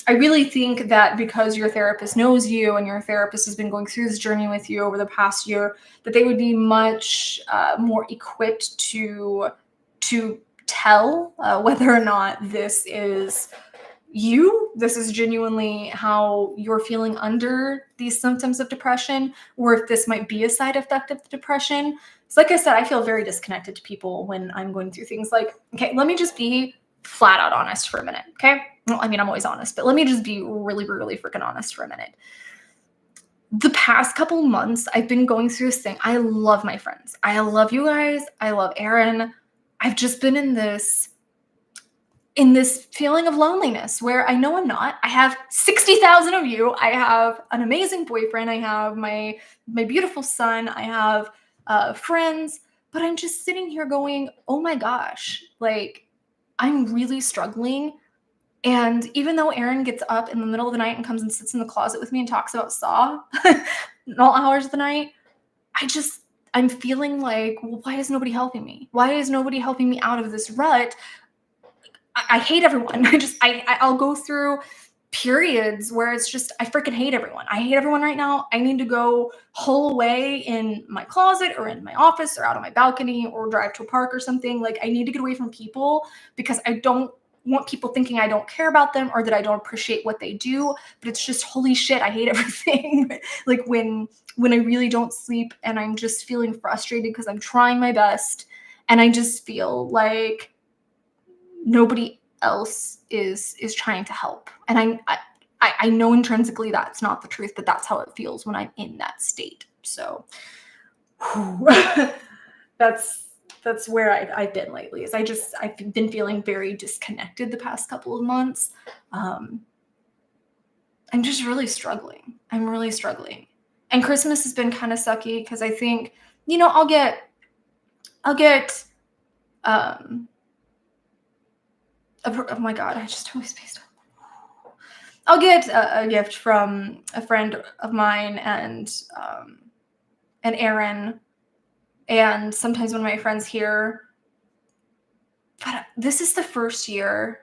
I really think that because your therapist knows you and your therapist has been going through this journey with you over the past year, that they would be much more equipped to tell whether or not this is this is genuinely how you're feeling under these symptoms of depression, or if this might be a side effect of the depression. So like I said, I feel very disconnected to people when I'm going through things like, okay, let me just be flat out honest for a minute, okay? Well, I mean, I'm always honest, but let me just be really, really freaking honest for a minute. The past couple months, I've been going through this thing. I love my friends. I love you guys. I love Erin. I've just been in this feeling of loneliness where I know I'm not. I have 60,000 of you. I have an amazing boyfriend. I have my beautiful son. I have friends, but I'm just sitting here going, oh my gosh, like I'm really struggling. And even though Erin gets up in the middle of the night and comes and sits in the closet with me and talks about Saw in all hours of the night, I'm feeling like, well, why is nobody helping me? Why is nobody helping me out of this rut? I hate everyone. I'll go through periods where it's just, I freaking hate everyone. I hate everyone right now. I need to go hole away in my closet or in my office or out on my balcony or drive to a park or something. Like, I need to get away from people because I don't want people thinking I don't care about them or that I don't appreciate what they do. But it's just, holy shit, I hate everything. Like when I really don't sleep and I'm just feeling frustrated because I'm trying my best and I just feel like nobody else is trying to help. And I know intrinsically that's not the truth, but that's how it feels when I'm in that state. So that's where I've been lately. Is I've been feeling very disconnected the past couple of months. I'm just really struggling. I'm really struggling. And Christmas has been kind of sucky because I think, I'll get oh my God, I just totally spaced out. I'll get a gift from a friend of mine and Aaron, and sometimes one of my friends here. But this is the first year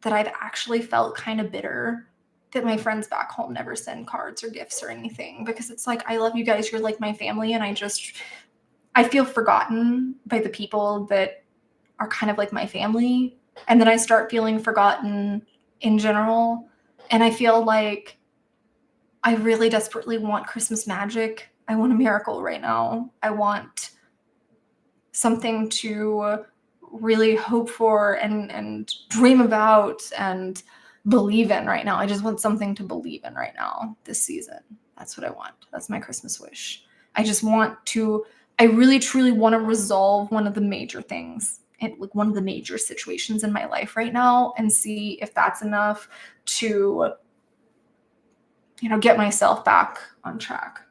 that I've actually felt kind of bitter that my friends back home never send cards or gifts or anything, because it's like, I love you guys. You're like my family. And I feel forgotten by the people that are kind of like my family. And then I start feeling forgotten in general. And I feel like I really desperately want Christmas magic. I want a miracle right now. I want something to really hope for and dream about and believe in right now. I just want something to believe in right now this season. That's what I want. That's my Christmas wish. I really truly want to resolve one of the major things, like one of the major situations in my life right now, and see if that's enough to, get myself back on track.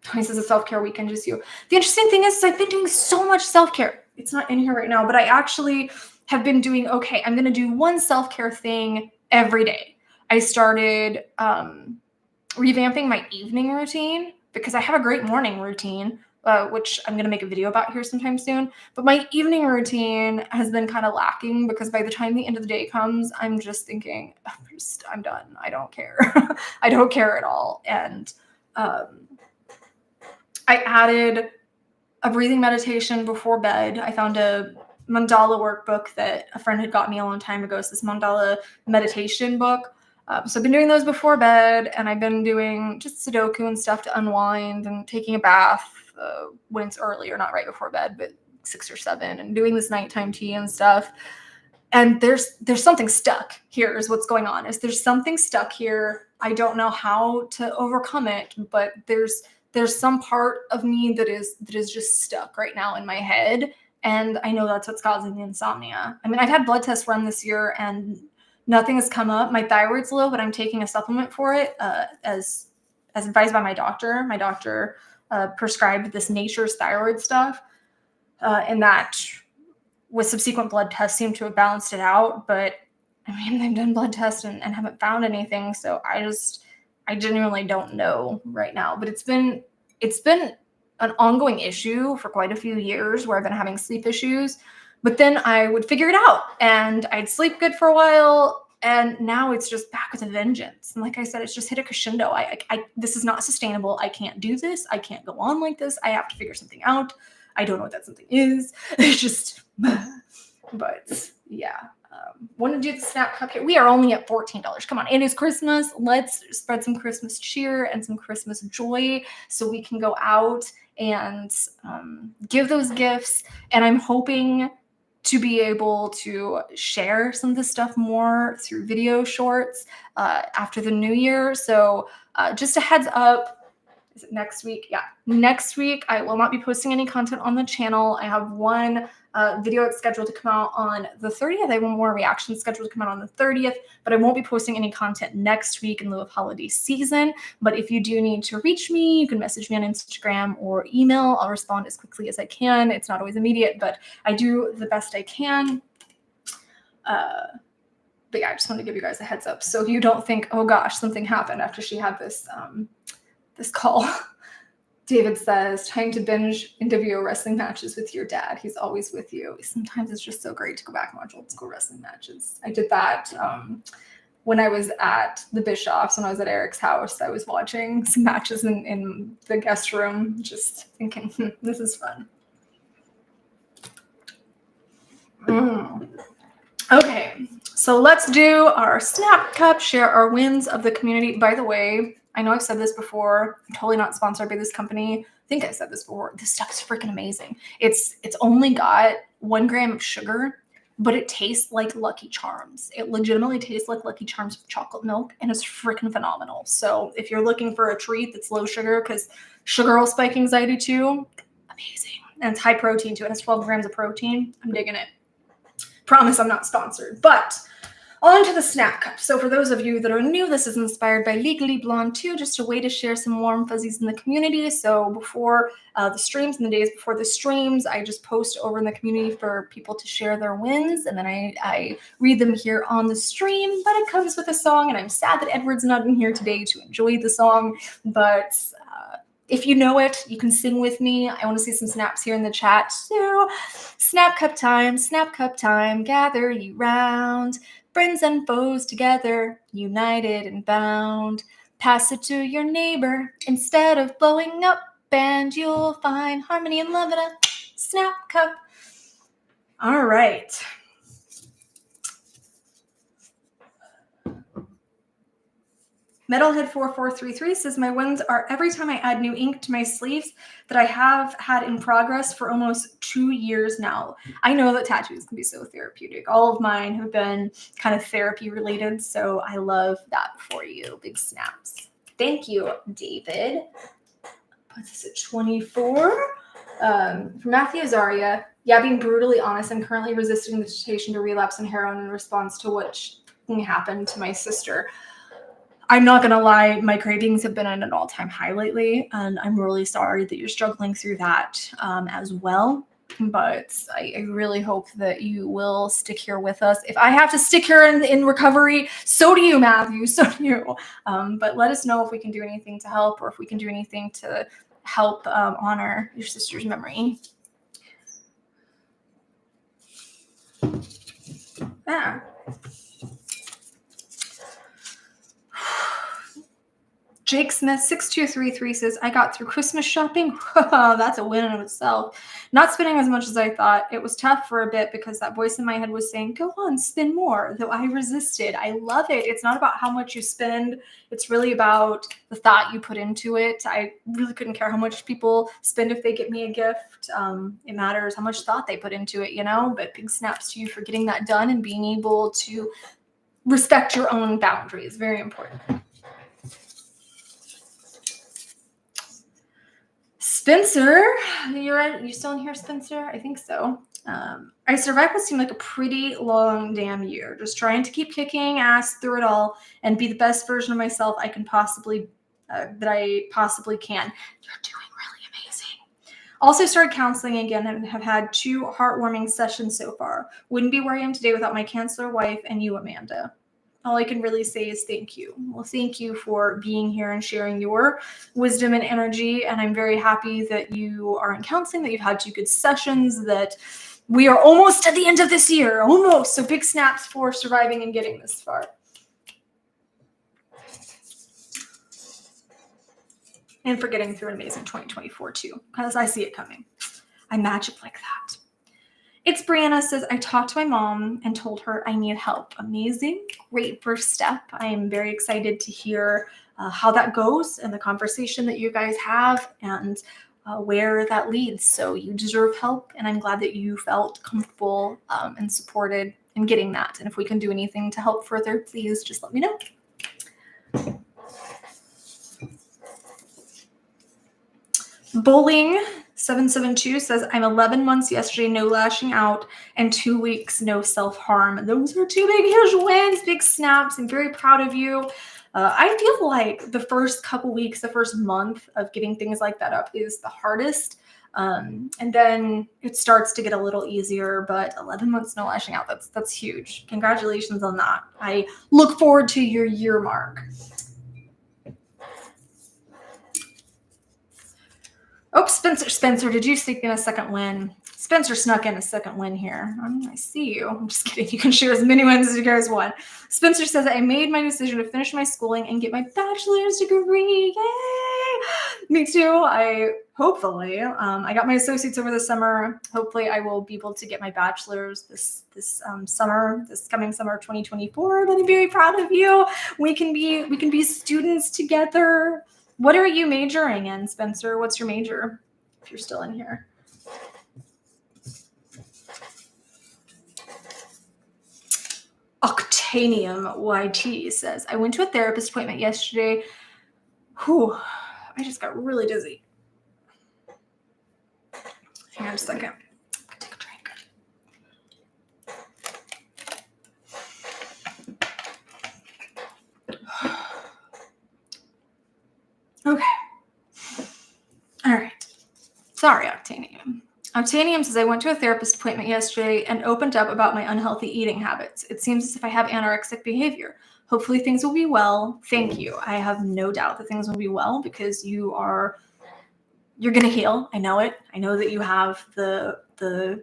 Tony says a self-care weekend, just you. The interesting thing is I've been doing so much self-care. It's not in here right now, but I actually have been doing okay. I'm going to do one self-care thing every day. I started revamping my evening routine because I have a great morning routine, which I'm going to make a video about here sometime soon. But my evening routine has been kind of lacking because by the time the end of the day comes, I'm just thinking, I'm done. I don't care. I don't care at all. And I added a breathing meditation before bed. I found a mandala workbook that a friend had got me a long time ago. It's this mandala meditation book. So I've been doing those before bed, and I've been doing just Sudoku and stuff to unwind and taking a bath when it's earlier, not right before bed, but 6 or 7, and doing this nighttime tea and stuff. And there's something stuck here is what's going on. There's something stuck here. I don't know how to overcome it, but there's some part of me that is just stuck right now in my head. And I know that's what's causing the insomnia. I mean, I've had blood tests run this year and nothing has come up. My thyroid's low, but I'm taking a supplement for it as advised by my doctor. My doctor prescribed this Nature's thyroid stuff. And that with subsequent blood tests seemed to have balanced it out. But I mean, they've done blood tests and haven't found anything. So I genuinely don't know right now, but it's been an ongoing issue for quite a few years where I've been having sleep issues, but then I would figure it out and I'd sleep good for a while. And now it's just back with a vengeance. And like I said, it's just hit a crescendo. This is not sustainable. I can't do this. I can't go on like this. I have to figure something out. I don't know what that something is. It's just, but yeah. Want to do the snap cup here? We are only at $14. Come on, it is Christmas. Let's spread some Christmas cheer and some Christmas joy so we can go out and give those gifts. And I'm hoping to be able to share some of this stuff more through video shorts after the new year. So just a heads up. Is it next week? Yeah. Next week, I will not be posting any content on the channel. I have one video that's scheduled to come out on the 30th. I have one more reaction scheduled to come out on the 30th, but I won't be posting any content next week in lieu of holiday season. But if you do need to reach me, you can message me on Instagram or email. I'll respond as quickly as I can. It's not always immediate, but I do the best I can. But yeah, I just want to give you guys a heads up so you don't think, oh gosh, something happened after she had this this call. David says, trying to binge interview wrestling matches with your dad. He's always with you. Sometimes it's just so great to go back and watch old school wrestling matches. I did that when I was at the Bishops, when I was at Eric's house. I was watching some matches in the guest room, just thinking, this is fun. Okay, so let's do our Snap Cup, share our wins of the community. By the way, I know I've said this before. I'm totally not sponsored by this company. I think I said this before. This stuff is freaking amazing. It's only got 1 gram of sugar, but it tastes like Lucky Charms. It legitimately tastes like Lucky Charms with chocolate milk, and it's freaking phenomenal. So if you're looking for a treat that's low sugar, because sugar will spike anxiety too, amazing. And it's high protein too. It has 12 grams of protein. I'm digging it. Promise I'm not sponsored, but on to the snap cup. So for those of you that are new, this is inspired by Legally Blonde 2, just a way to share some warm fuzzies in the community. So before the streams and the days before the streams, I just post over in the community for people to share their wins, and then I read them here on the stream. But it comes with a song, and I'm sad that Edward's not in here today to enjoy the song, but if you know it, you can sing with me. I want to see some snaps here in the chat. So, snap cup time, gather ye round. Friends and foes together, united and bound. Pass it to your neighbor instead of blowing up, and you'll find harmony and love in a snap cup. All right. Metalhead4433 says, my wins are every time I add new ink to my sleeves that I have had in progress for almost 2 years now. I know that tattoos can be so therapeutic. All of mine have been kind of therapy related, so I love that for you. Big snaps. Thank you, David. Put this at 24. From Matthew Azaria, yeah, being brutally honest, I'm currently resisting the temptation to relapse on heroin in response to what happened to my sister. I'm not going to lie, my cravings have been at an all-time high lately, and I'm really sorry that you're struggling through that as well. But I really hope that you will stick here with us. If I have to stick here in recovery, so do you, Matthew, so do you. But let us know if we can do anything to help, or if we can do anything to help honor your sister's memory. Yeah. Jake Smith 6233 says, I got through Christmas shopping. That's a win in of itself. Not spending as much as I thought. It was tough for a bit because that voice in my head was saying, go on, spend more, though I resisted. I love it. It's not about how much you spend. It's really about the thought you put into it. I really couldn't care how much people spend if they get me a gift. It matters how much thought they put into it, you know, but big snaps to you for getting that done and being able to respect your own boundaries. Very important. Spencer, you still in here, Spencer? I think so. I survived what seemed like a pretty long damn year, just trying to keep kicking ass through it all and be the best version of myself I can possibly can. You're doing really amazing. Also started counseling again and have had 2 heartwarming sessions so far. Wouldn't be where I am today without my counselor wife and you, Amanda. All I can really say is thank you. Well, thank you for being here and sharing your wisdom and energy. And I'm very happy that you are in counseling, that you've had 2 good sessions, that we are almost at the end of this year. Almost. So big snaps for surviving and getting this far. And for getting through an amazing 2024 too, because I see it coming. I magic like that. It's Brianna says, I talked to my mom and told her I need help. Amazing. Great first step. I am very excited to hear how that goes and the conversation that you guys have and where that leads. So you deserve help, and I'm glad that you felt comfortable and supported in getting that. And if we can do anything to help further, please just let me know. Bowling 772 says, I'm 11 months yesterday, no lashing out, and 2 weeks, no self-harm. Those are 2 big, huge wins, big snaps. I'm very proud of you. I feel like the first couple weeks, the first month of getting things like that up is the hardest. And then it starts to get a little easier, but 11 months, no lashing out, that's huge. Congratulations on that. I look forward to your year mark. Oh, Spencer, did you sneak in a second win? Spencer snuck in a second win here. I see you. I'm just kidding. You can share as many wins as you guys want. Spencer says, I made my decision to finish my schooling and get my bachelor's degree. Yay! Me too. I got my associates over the summer. Hopefully I will be able to get my bachelor's this coming summer of 2024. But I'm very proud of you. We can be students together. What are you majoring in, Spencer? What's your major, if you're still in here? Octanium YT says, I went to a therapist appointment yesterday. Whew, I just got really dizzy. Hang on a second. Take a drink. Okay. All right. Sorry, Octanium. Octanium says, I went to a therapist appointment yesterday and opened up about my unhealthy eating habits. It seems as if I have anorexic behavior. Hopefully things will be well. Thank you. I have no doubt that things will be well because you're going to heal. I know it. I know that you have the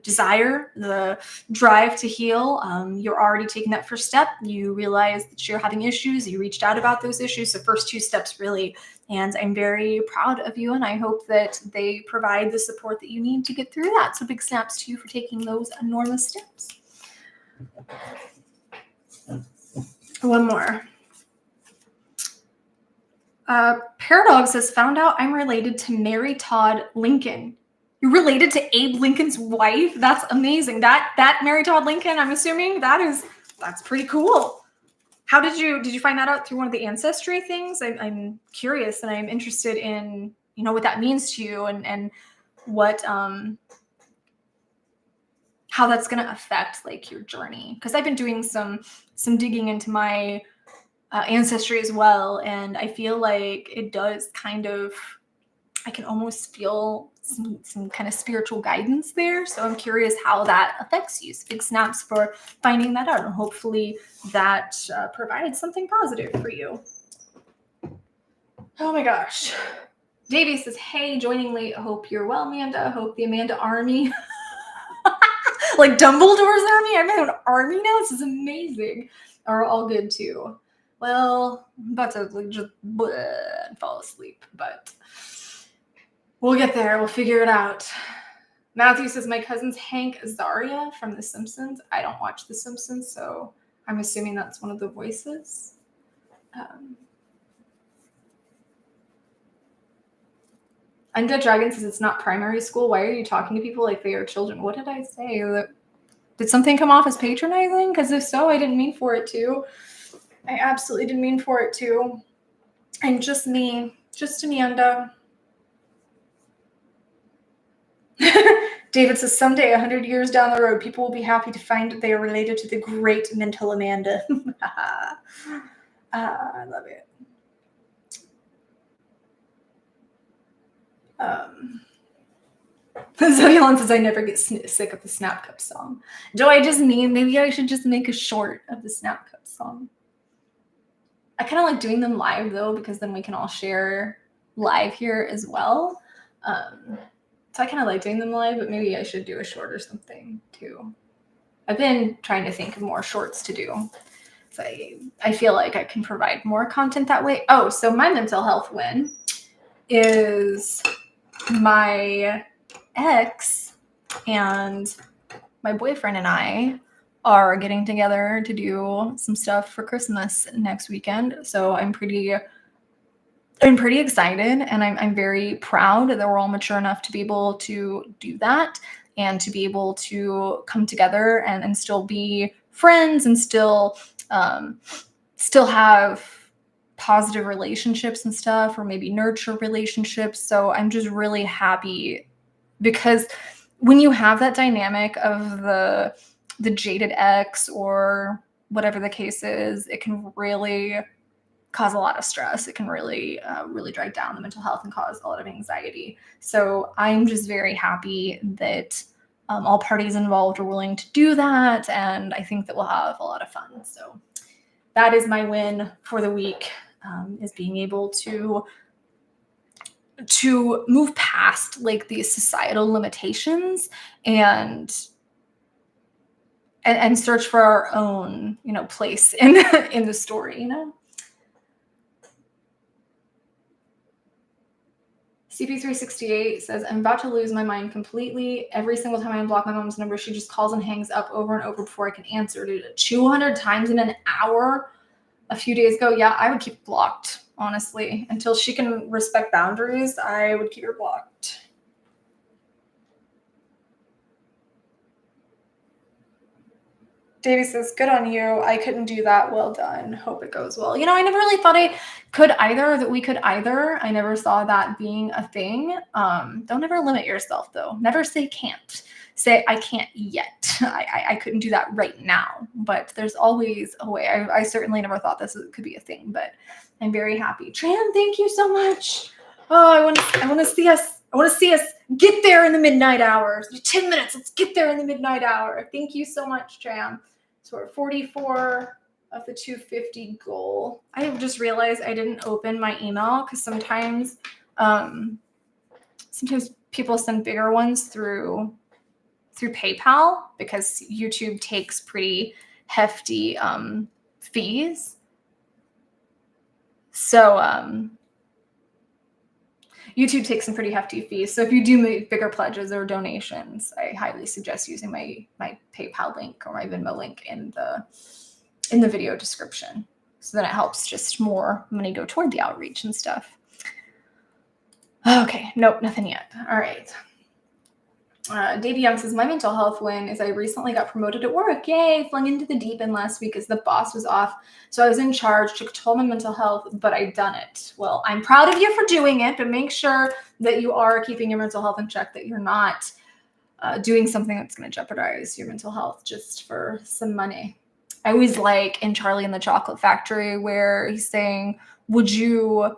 desire, the drive to heal. You're already taking that first step. You realize that you're having issues. You reached out about those issues. The first 2 steps really. And I'm very proud of you. And I hope that they provide the support that you need to get through that. So big snaps to you for taking those enormous steps. One more. Paradox has found out I'm related to Mary Todd Lincoln. You're related to Abe Lincoln's wife? That's amazing. That Mary Todd Lincoln, I'm assuming, that's pretty cool. How did you find that out? Through one of the ancestry things? I'm curious and I'm interested in, what that means to you and what how that's going to affect like your journey. Because I've been doing some digging into my ancestry as well, and I feel like it does kind of, I can almost feel some kind of spiritual guidance there. So I'm curious how that affects you. So big snaps for finding that out, and hopefully that provides something positive for you. Oh my gosh. Davey says, hey, joining late. Hope you're well, Amanda. Hope the Amanda army. Like Dumbledore's army? I'm in an army now? This is amazing. Are all good too. Well, I'm about to like just fall asleep, but we'll get there. We'll figure it out. Matthew says, my cousin's Hank Azaria from The Simpsons. I don't watch The Simpsons, so I'm assuming that's one of the voices. Undead Dragon says it's not primary school. Why are you talking to people like they are children? What did I say? Did something come off as patronizing? Because if so, I didn't mean for it to. I absolutely didn't mean for it to. And just me, just Amanda. David says, someday, 100 years down the road, people will be happy to find that they are related to the great mental Amanda. I love it. Zodiac says, I never get sick of the Snap Cup song. Do I just mean maybe I should just make a short of the Snap Cup song? I kind of like doing them live though, because then we can all share live here as well. So I kind of like doing them live, but maybe I should do a short or something too. I've been trying to think of more shorts to do. So I feel like I can provide more content that way. Oh, so my mental health win is my ex and my boyfriend and I are getting together to do some stuff for Christmas next weekend. So I'm pretty excited, and I'm very proud that we're all mature enough to be able to do that and to be able to come together and still be friends and still have positive relationships and stuff, or maybe nurture relationships. So I'm just really happy, because when you have that dynamic of the jaded ex or whatever the case is, it can really cause a lot of stress. It can really drag down the mental health and cause a lot of anxiety. So I'm just very happy that all parties involved are willing to do that, and I think that we'll have a lot of fun. So that is my win for the week, is being able to move past like these societal limitations and search for our own, place in the story, CP368 says, I'm about to lose my mind completely. Every single time I unblock my mom's number, she just calls and hangs up over and over before I can answer. Did it 200 times in an hour a few days ago? Yeah, I would keep it blocked, honestly. Until she can respect boundaries, I would keep her blocked. Davey says, good on you. I couldn't do that. Well done. Hope it goes well. I never really thought I could either, that we could either. I never saw that being a thing. Don't ever limit yourself, though. Never say can't. Say, I can't yet. I couldn't do that right now. But there's always a way. I certainly never thought this could be a thing, but I'm very happy. Tran, thank you so much. Oh, I want to see us. I want to see us get there in the midnight hours. 10 minutes. Let's get there in the midnight hour. Thank you so much, Tram. So we're 44 of the 250 goal. I just realized I didn't open my email because sometimes people send bigger ones through PayPal because YouTube takes pretty hefty fees. So YouTube takes some pretty hefty fees. So if you do make bigger pledges or donations, I highly suggest using my PayPal link or my Venmo link in the video description. So then it helps just more money go toward the outreach and stuff. Okay, nope, nothing yet. All right. Davey Young says, my mental health win is I recently got promoted at work. Yay, flung into the deep end last week as the boss was off. So I was in charge to control my mental health, but I done it. Well, I'm proud of you for doing it, but make sure that you are keeping your mental health in check, that you're not doing something that's going to jeopardize your mental health just for some money. I always like in Charlie and the Chocolate Factory where he's saying, would you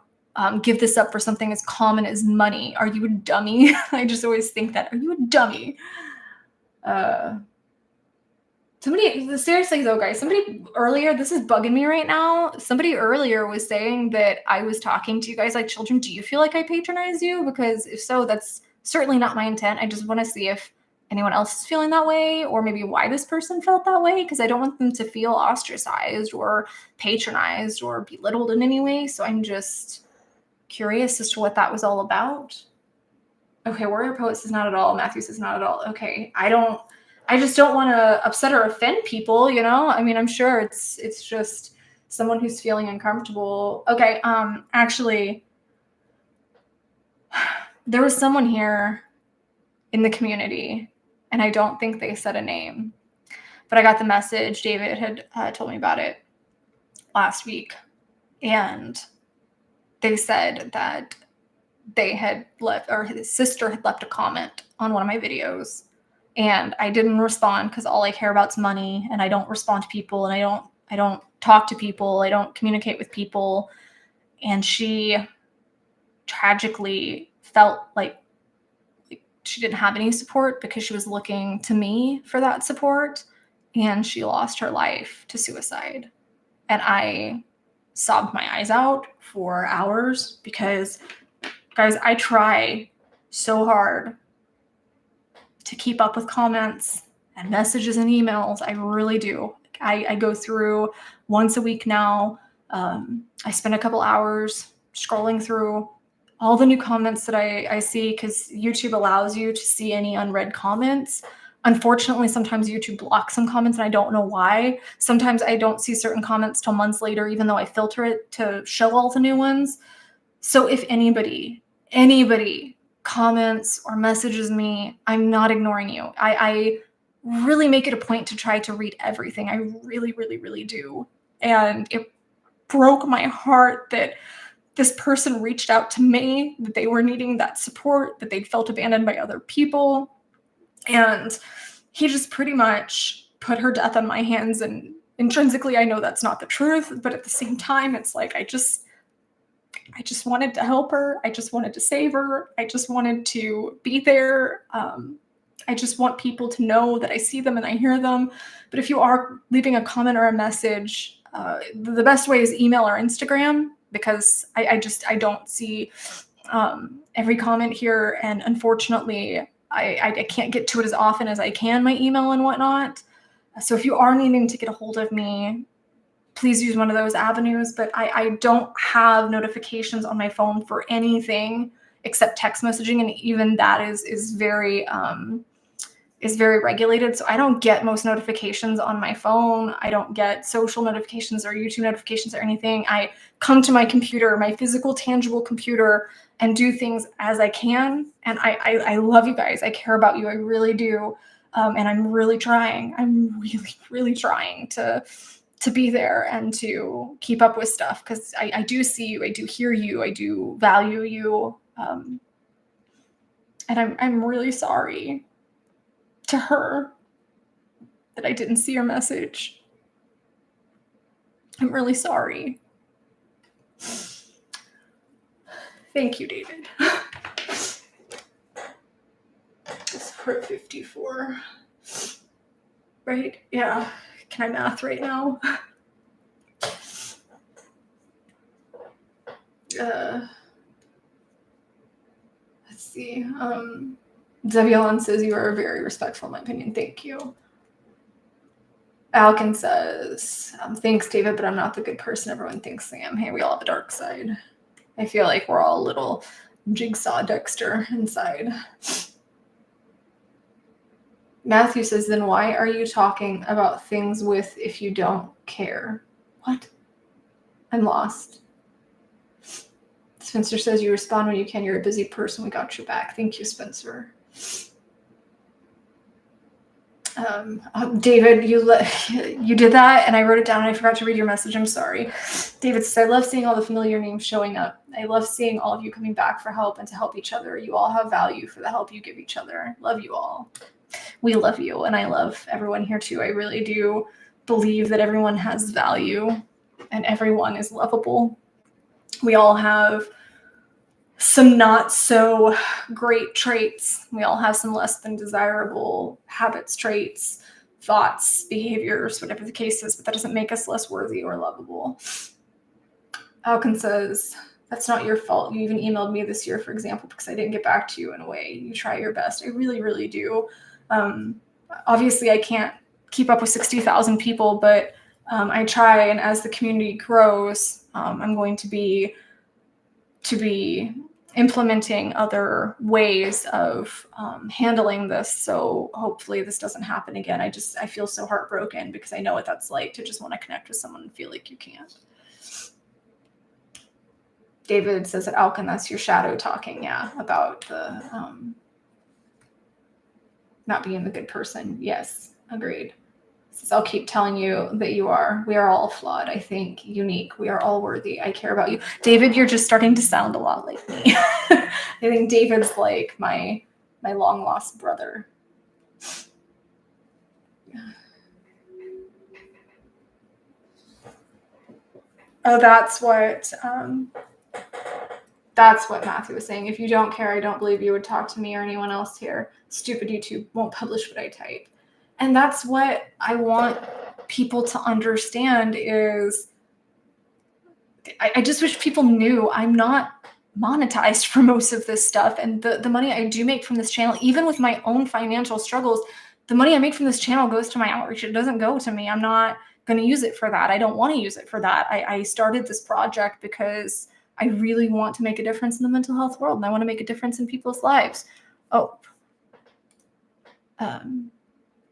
give this up for something as common as money? Are you a dummy? I just always think that. Are you a dummy? Somebody, seriously though, guys, somebody earlier, this is bugging me right now. Somebody earlier was saying that I was talking to you guys like children. Do you feel like I patronize you? Because if so, that's certainly not my intent. I just want to see if anyone else is feeling that way, or maybe why this person felt that way, because I don't want them to feel ostracized or patronized or belittled in any way. So I'm just curious as to what that was all about. Okay, Warrior Poet says not at all. Matthew says not at all. Okay, I just don't want to upset or offend people, I mean, I'm sure it's just someone who's feeling uncomfortable. Okay, actually, there was someone here in the community, and I don't think they said a name, but I got the message. David had told me about it last week, and they said that they had left, or his sister had left a comment on one of my videos, and I didn't respond because all I care about is money, and I don't respond to people, and I don't talk to people, I don't communicate with people. And she tragically felt like she didn't have any support because she was looking to me for that support, and she lost her life to suicide. And I sobbed my eyes out for hours because, guys, I try so hard to keep up with comments and messages and emails. I really do. I go through once a week now. I spend a couple hours scrolling through all the new comments that I see, because YouTube allows you to see any unread comments. Unfortunately, sometimes YouTube blocks some comments, and I don't know why. Sometimes I don't see certain comments till months later, even though I filter it to show all the new ones. So if anybody comments or messages me, I'm not ignoring you. I really make it a point to try to read everything. I really, really, really do. And it broke my heart that this person reached out to me, that they were needing that support, that they felt abandoned by other people. And he just pretty much put her death on my hands. And intrinsically, I know that's not the truth, but at the same time, it's like, I just wanted to help her. I just wanted to save her. I just wanted to be there. I just want people to know that I see them and I hear them. But if you are leaving a comment or a message, the best way is email or Instagram, because I don't see every comment here. And unfortunately, I can't get to it as often as I can, my email and whatnot. So if you are needing to get a hold of me, please use one of those avenues. But I don't have notifications on my phone for anything except text messaging. And even that is very regulated. So I don't get most notifications on my phone. I don't get social notifications or YouTube notifications or anything. I come to my computer, my physical, tangible computer, and do things as I can. And I love you guys. I care about you. I really do. And I'm really trying. I'm really, really trying to be there and to keep up with stuff, because I do see you, I do hear you, I do value you. And I'm really sorry to her that I didn't see your message. I'm really sorry. Thank you, David. Support 54. Right? Yeah. Can I math right now? Let's see. Zebulon says you are very respectful, in my opinion. Thank you. Alkin says, thanks, David, but I'm not the good person everyone thinks I am. Hey, we all have a dark side. I feel like we're all a little jigsaw Dexter inside. Matthew says, then why are you talking about things with if you don't care? What? I'm lost. Spencer says, you respond when you can. You're a busy person. We got your back. Thank you, Spencer. David, you did that, and I wrote it down, and I forgot to read your message. I'm sorry. David says, I love seeing all the familiar names showing up. I love seeing all of you coming back for help and to help each other. You all have value for the help you give each other. Love you all. We love you, and I love everyone here too. I really do believe that everyone has value and everyone is lovable. We all have some not so great traits. We all have some less than desirable habits, traits, thoughts, behaviors, whatever the case is, but that doesn't make us less worthy or lovable. Alkin says, that's not your fault. You even emailed me this year, for example, because I didn't get back to you in a way. You try your best. I really, really do. Obviously, I can't keep up with 60,000 people, but I try, and as the community grows, I'm going to be implementing other ways of handling this. So hopefully this doesn't happen again. I feel so heartbroken because I know what that's like to just want to connect with someone and feel like you can't. David says that Alkin, that's your shadow talking. Yeah. About the not being the good person. Yes. Agreed. So I'll keep telling you that we are all flawed, I think, unique. We are all worthy. I care about you. David, you're just starting to sound a lot like me. I think David's like my long lost brother. Oh, that's what Matthew was saying. If you don't care, I don't believe you would talk to me or anyone else here. Stupid YouTube won't publish what I type. And that's what I want people to understand is I just wish people knew I'm not monetized for most of this stuff. And the money I do make from this channel, even with my own financial struggles, the money I make from this channel goes to my outreach. It doesn't go to me. I'm not going to use it for that. I don't want to use it for that. I started this project because I really want to make a difference in the mental health world, and I want to make a difference in people's lives.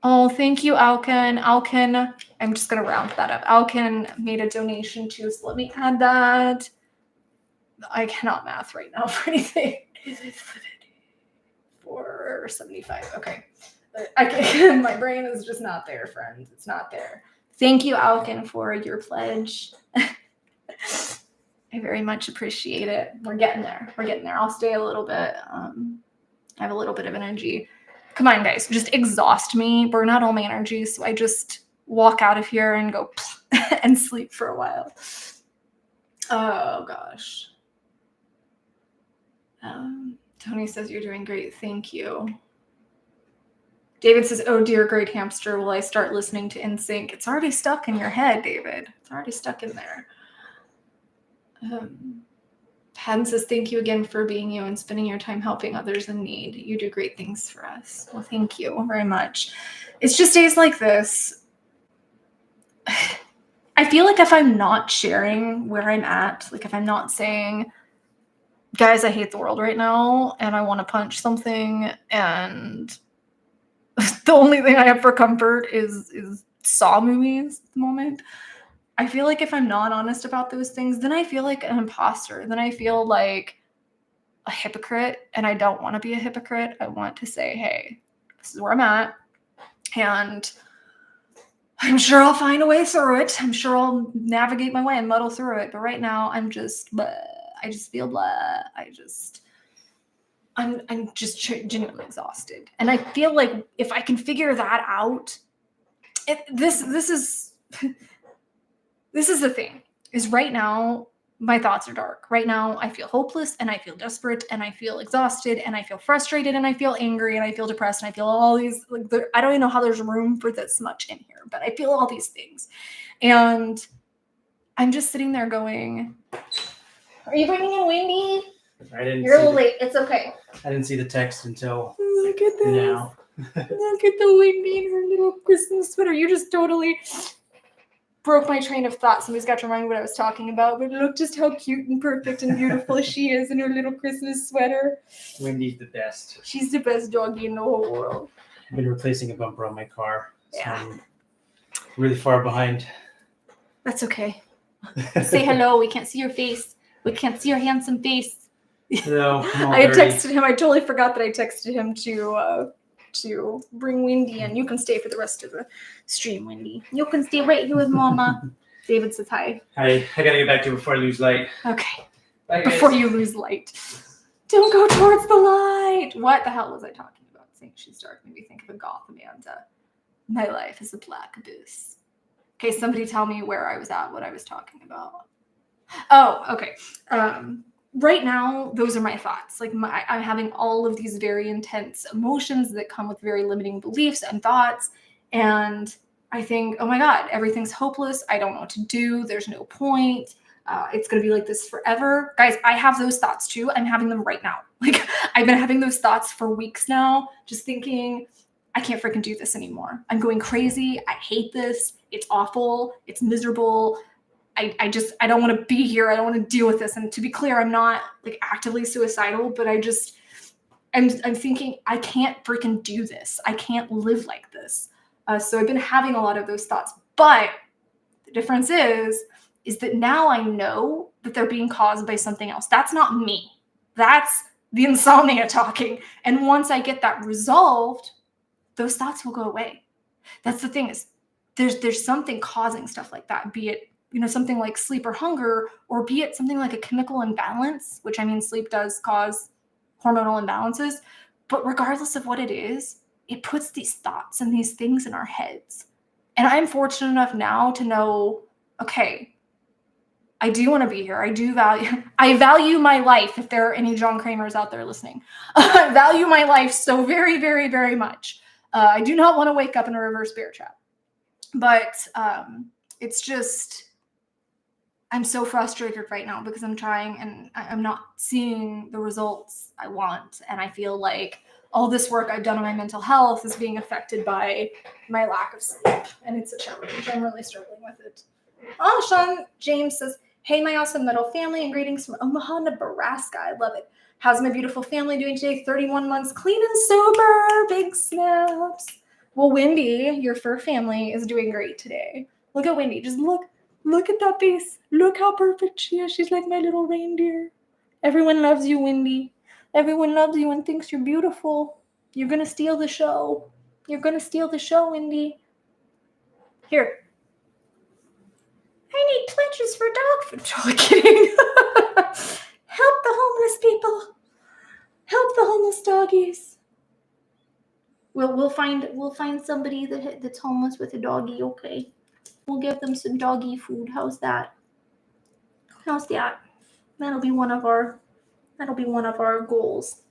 Oh, thank you, Alkin. Alkin, I'm just going to round that up. Alkin made a donation too, so let me add that. I cannot math right now for anything. 475. Okay. My brain is just not there, friends. It's not there. Thank you, Alkin, for your pledge. I very much appreciate it. We're getting there. I'll stay a little bit. I have a little bit of energy. Come on, guys. Just exhaust me. Burn out all my energy. So I just walk out of here and go and sleep for a while. Oh, gosh. Tony says you're doing great. Thank you. David says, oh, dear, great hamster. Will I start listening to NSYNC? It's already stuck in your head, David. It's already stuck in there. Haddon says, thank you again for being you and spending your time helping others in need. You do great things for us. Well, thank you very much. It's just days like this. I feel like if I'm not sharing where I'm at, like if I'm not saying, guys, I hate the world right now and I want to punch something, and the only thing I have for comfort is Saw movies at the moment. I feel like if I'm not honest about those things, then I feel like an imposter. Then I feel like a hypocrite, and I don't want to be a hypocrite. I want to say, hey, this is where I'm at. And I'm sure I'll find a way through it. I'm sure I'll navigate my way and muddle through it. But right now, I'm just, bleh. I just feel blah. I'm just genuinely exhausted. And I feel like if I can figure that out, this is this is the thing, is right now my thoughts are dark. Right now I feel hopeless and I feel desperate and I feel exhausted and I feel frustrated and I feel angry and I feel depressed and I feel all these, like, I don't even know how there's room for this much in here, but I feel all these things. And I'm just sitting there going, are you bringing in Wendy? I didn't. You're a little late. It's okay. I didn't see the text until look at this. Now. Look at the Wendy in her little Christmas sweater. You just totally broke my train of thought. Somebody's got to remind me what I was talking about. But look just how cute and perfect and beautiful she is in her little Christmas sweater. Wendy's the best. She's the best doggy in the whole world. I've been replacing a bumper on my car. So Yeah. I'm really far behind. That's okay. Say hello. We can't see your face. We can't see your handsome face. No, I had texted him. I totally forgot that I texted him to bring Wendy in. You can stay for the rest of the stream, Wendy. You can stay right here with Mama. David says hi. Hi. I gotta get back to you before I lose light. Okay. Bye, guys. Before you lose light. Don't go towards the light. What the hell was I talking about? Saying she's dark made me think of a goth Amanda. My life is a black abyss. Okay, somebody tell me where I was at, what I was talking about. Oh, okay. Right now, those are my thoughts. Like, I'm having all of these very intense emotions that come with very limiting beliefs and thoughts. And I think, oh my God, everything's hopeless. I don't know what to do. There's no point. It's going to be like this forever. Guys, I have those thoughts too. I'm having them right now. Like, I've been having those thoughts for weeks now, just thinking, I can't freaking do this anymore. I'm going crazy. I hate this. It's awful. It's miserable. I don't want to be here. I don't want to deal with this. And to be clear, I'm not like actively suicidal, but I'm thinking I can't freaking do this. I can't live like this. So I've been having a lot of those thoughts, but the difference is that now I know that they're being caused by something else. That's not me. That's the insomnia talking. And once I get that resolved, those thoughts will go away. That's the thing, is there's something causing stuff like that, be it, something like sleep or hunger, or be it something like a chemical imbalance, which, I mean, sleep does cause hormonal imbalances. But regardless of what it is, it puts these thoughts and these things in our heads. And I'm fortunate enough now to know, okay, I do want to be here. I value my life. If there are any John Kramers out there listening, I value my life so very, very, very much. I do not want to wake up in a reverse bear trap. But it's just, I'm so frustrated right now because I'm trying and I'm not seeing the results I want. And I feel like all this work I've done on my mental health is being affected by my lack of sleep. And it's a challenge. I'm really struggling with it. Oh, Sean James says, hey, my awesome metal family, and greetings from Omaha, Nebraska. I love it. How's my beautiful family doing today? 31 months clean and sober. Big snaps. Well, Wendy, your fur family is doing great today. Look at Wendy. Just look at that face. Look how perfect she is. She's like my little reindeer. Everyone loves you, Wendy. Everyone loves you and thinks you're beautiful. You're going to steal the show. You're going to steal the show, Wendy. Here. I need pledges for dog food. Totally kidding. Help the homeless people. Help the homeless doggies. We'll find somebody that's homeless with a doggy. Okay, we'll give them some doggy food. How's that? That'll be one of our goals.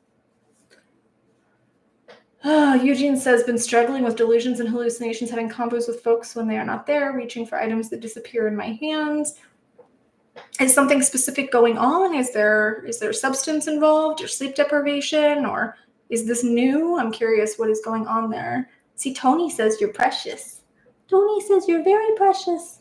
Eugene says, been struggling with delusions and hallucinations, having combos with folks when they are not there, reaching for items that disappear in my hands. Is something specific going on? Is there substance involved or sleep deprivation, or is this new? I'm curious what is going on there. See, Tony says you're precious. Tony says you're very precious.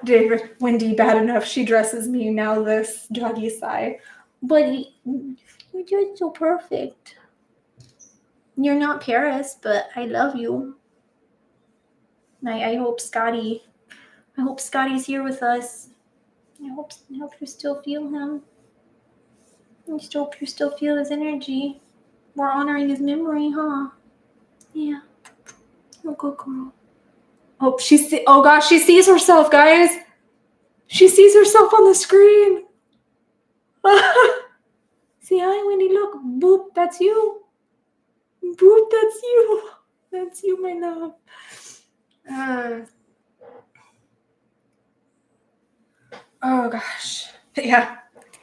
David, Wendy, bad enough. She dresses me, now this doggy sigh. But you're just so perfect. You're not Paris, but I love you. I hope Scotty's here with us. I hope you still feel him. I hope you still feel his energy. We're honoring his memory, huh? Yeah. Oh, good girl. Oh, oh gosh, she sees herself, guys. She sees herself on the screen. See, hi, Wendy. Look, boop, that's you. Boop, that's you. That's you, my love. Oh gosh. Yeah,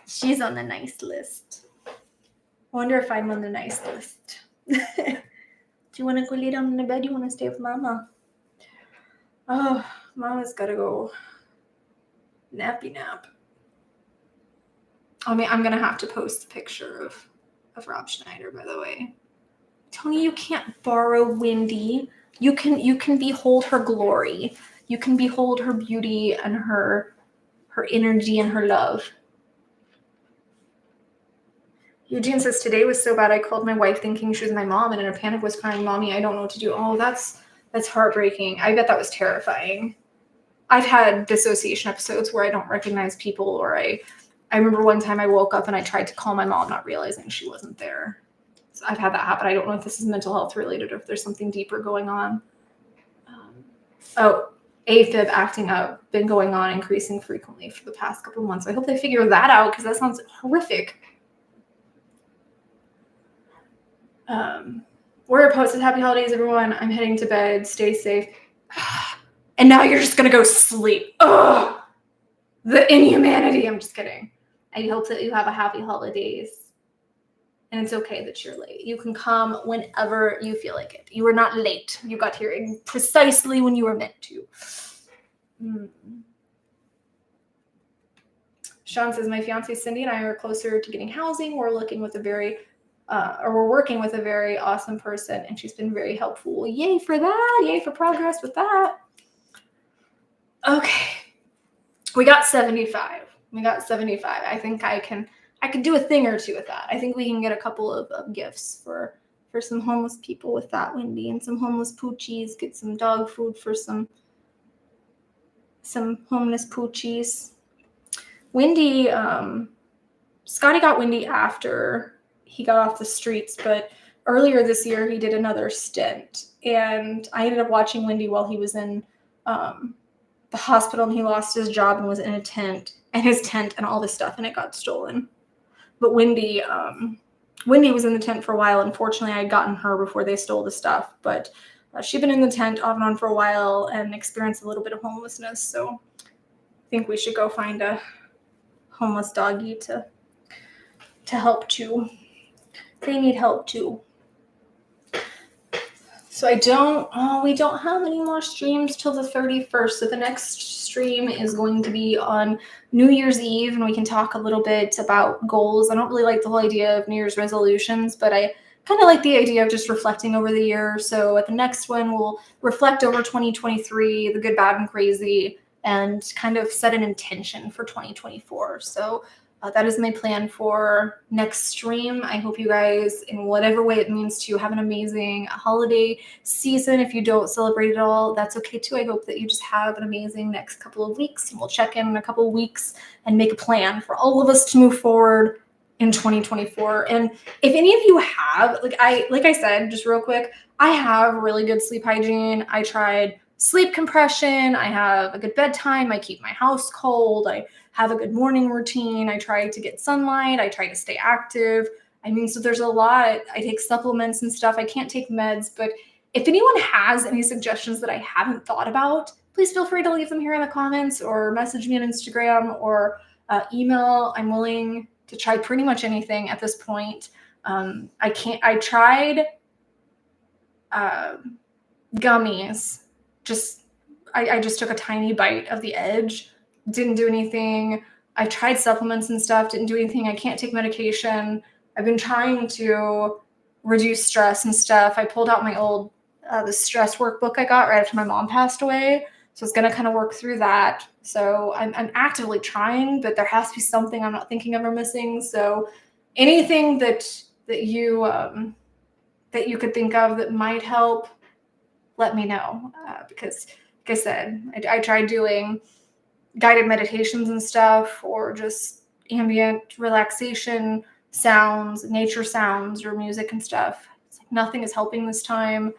she's on the nice list. I wonder if I'm on the nice list. Do you want to go lay down in the bed? You want to stay with Mama? Oh, Mama's got to go nappy nap. I mean, I'm going to have to post a picture of Rob Schneider, by the way. Tony, you can't borrow Wendy. You can behold her glory. You can behold her beauty and her energy and her love. Eugene says, today was so bad I called my wife thinking she was my mom and in a panic was crying, Mommy, I don't know what to do. Oh, that's heartbreaking. I bet that was terrifying. I've had dissociation episodes where I don't recognize people, or I remember one time I woke up and I tried to call my mom not realizing she wasn't there. So I've had that happen. I don't know if this is mental health related or if there's something deeper going on. AFib acting up, been going on increasing frequently for the past couple of months. I hope they figure that out because that sounds horrific. We're posted happy holidays, everyone. I'm heading to bed. Stay safe. And now you're just gonna go sleep. Ugh, the inhumanity. I'm just kidding. I hope that you have a happy holidays. And it's okay that you're late. You can come whenever you feel like it. You were not late. You got here precisely when you were meant to. Sean says, my fiance Cindy and I are closer to getting housing. We're working with a very awesome person, and she's been very helpful. Yay for that. Yay for progress with that. Okay. We got 75. I think I can do a thing or two with that. I think we can get a couple of gifts for some homeless people with that, Wendy, and some homeless poochies. Get some dog food for some homeless poochies. Wendy, Scotty got Wendy after he got off the streets, but earlier this year he did another stint, and I ended up watching Wendy while he was in the hospital, and he lost his job and was in a tent, and his tent and all this stuff, and it got stolen. But Wendy was in the tent for a while. Unfortunately, I had gotten her before they stole the stuff, but she'd been in the tent off and on for a while and experienced a little bit of homelessness. So I think we should go find a homeless doggy to help too. They need help too. So we don't have any more streams till the 31st. So the next stream is going to be on New Year's Eve, and we can talk a little bit about goals. I don't really like the whole idea of New Year's resolutions, but I kind of like the idea of just reflecting over the year. So at the next one, we'll reflect over 2023, the good, bad, and crazy, and kind of set an intention for 2024. So that is my plan for next stream. I hope you guys, in whatever way it means to you, have an amazing holiday season. If you don't celebrate it all, that's okay too. I hope that you just have an amazing next couple of weeks, and we'll check in a couple of weeks and make a plan for all of us to move forward in 2024. And if any of you have, like I said, just real quick, I have really good sleep hygiene. I tried sleep compression. I have a good bedtime. I keep my house cold. I have a good morning routine. I try to get sunlight. I try to stay active. I mean, so there's a lot. I take supplements and stuff. I can't take meds, but if anyone has any suggestions that I haven't thought about, please feel free to leave them here in the comments or message me on Instagram or email. I'm willing to try pretty much anything at this point. I tried gummies. I just took a tiny bite of the edge. Didn't do anything. I tried supplements and stuff. Didn't do anything. I can't take medication. I've been trying to reduce stress and stuff. I pulled out my old the stress workbook I got right after my mom passed away. So it's going to kind of work through that. So I'm actively trying, but there has to be something I'm not thinking of or missing. So anything that you could think of that might help, let me know. Because like I said, I tried doing guided meditations and stuff, or just ambient relaxation sounds, nature sounds, or music and stuff. It's like nothing is helping this time.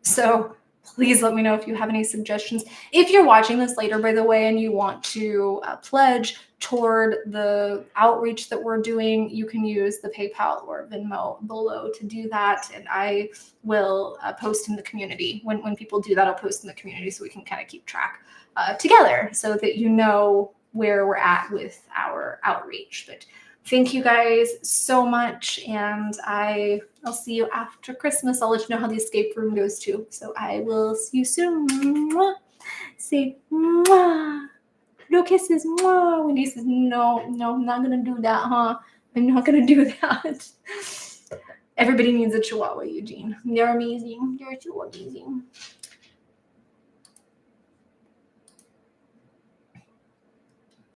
So please let me know if you have any suggestions. If you're watching this later, by the way, and you want to pledge toward the outreach that we're doing, you can use the PayPal or Venmo below to do that. And I will post in the community. When people do that, I'll post in the community so we can kind of keep track together so that you know where we're at with our outreach. But thank you guys so much, and I'll see you after Christmas. I'll let you know how the escape room goes too. So I will see you soon. Mwah. Say mwah. No kisses. Mwah. Wendy says, no, I'm not gonna do that, huh? I'm not gonna do that. Everybody needs a chihuahua, Eugene. They're amazing. They're so amazing.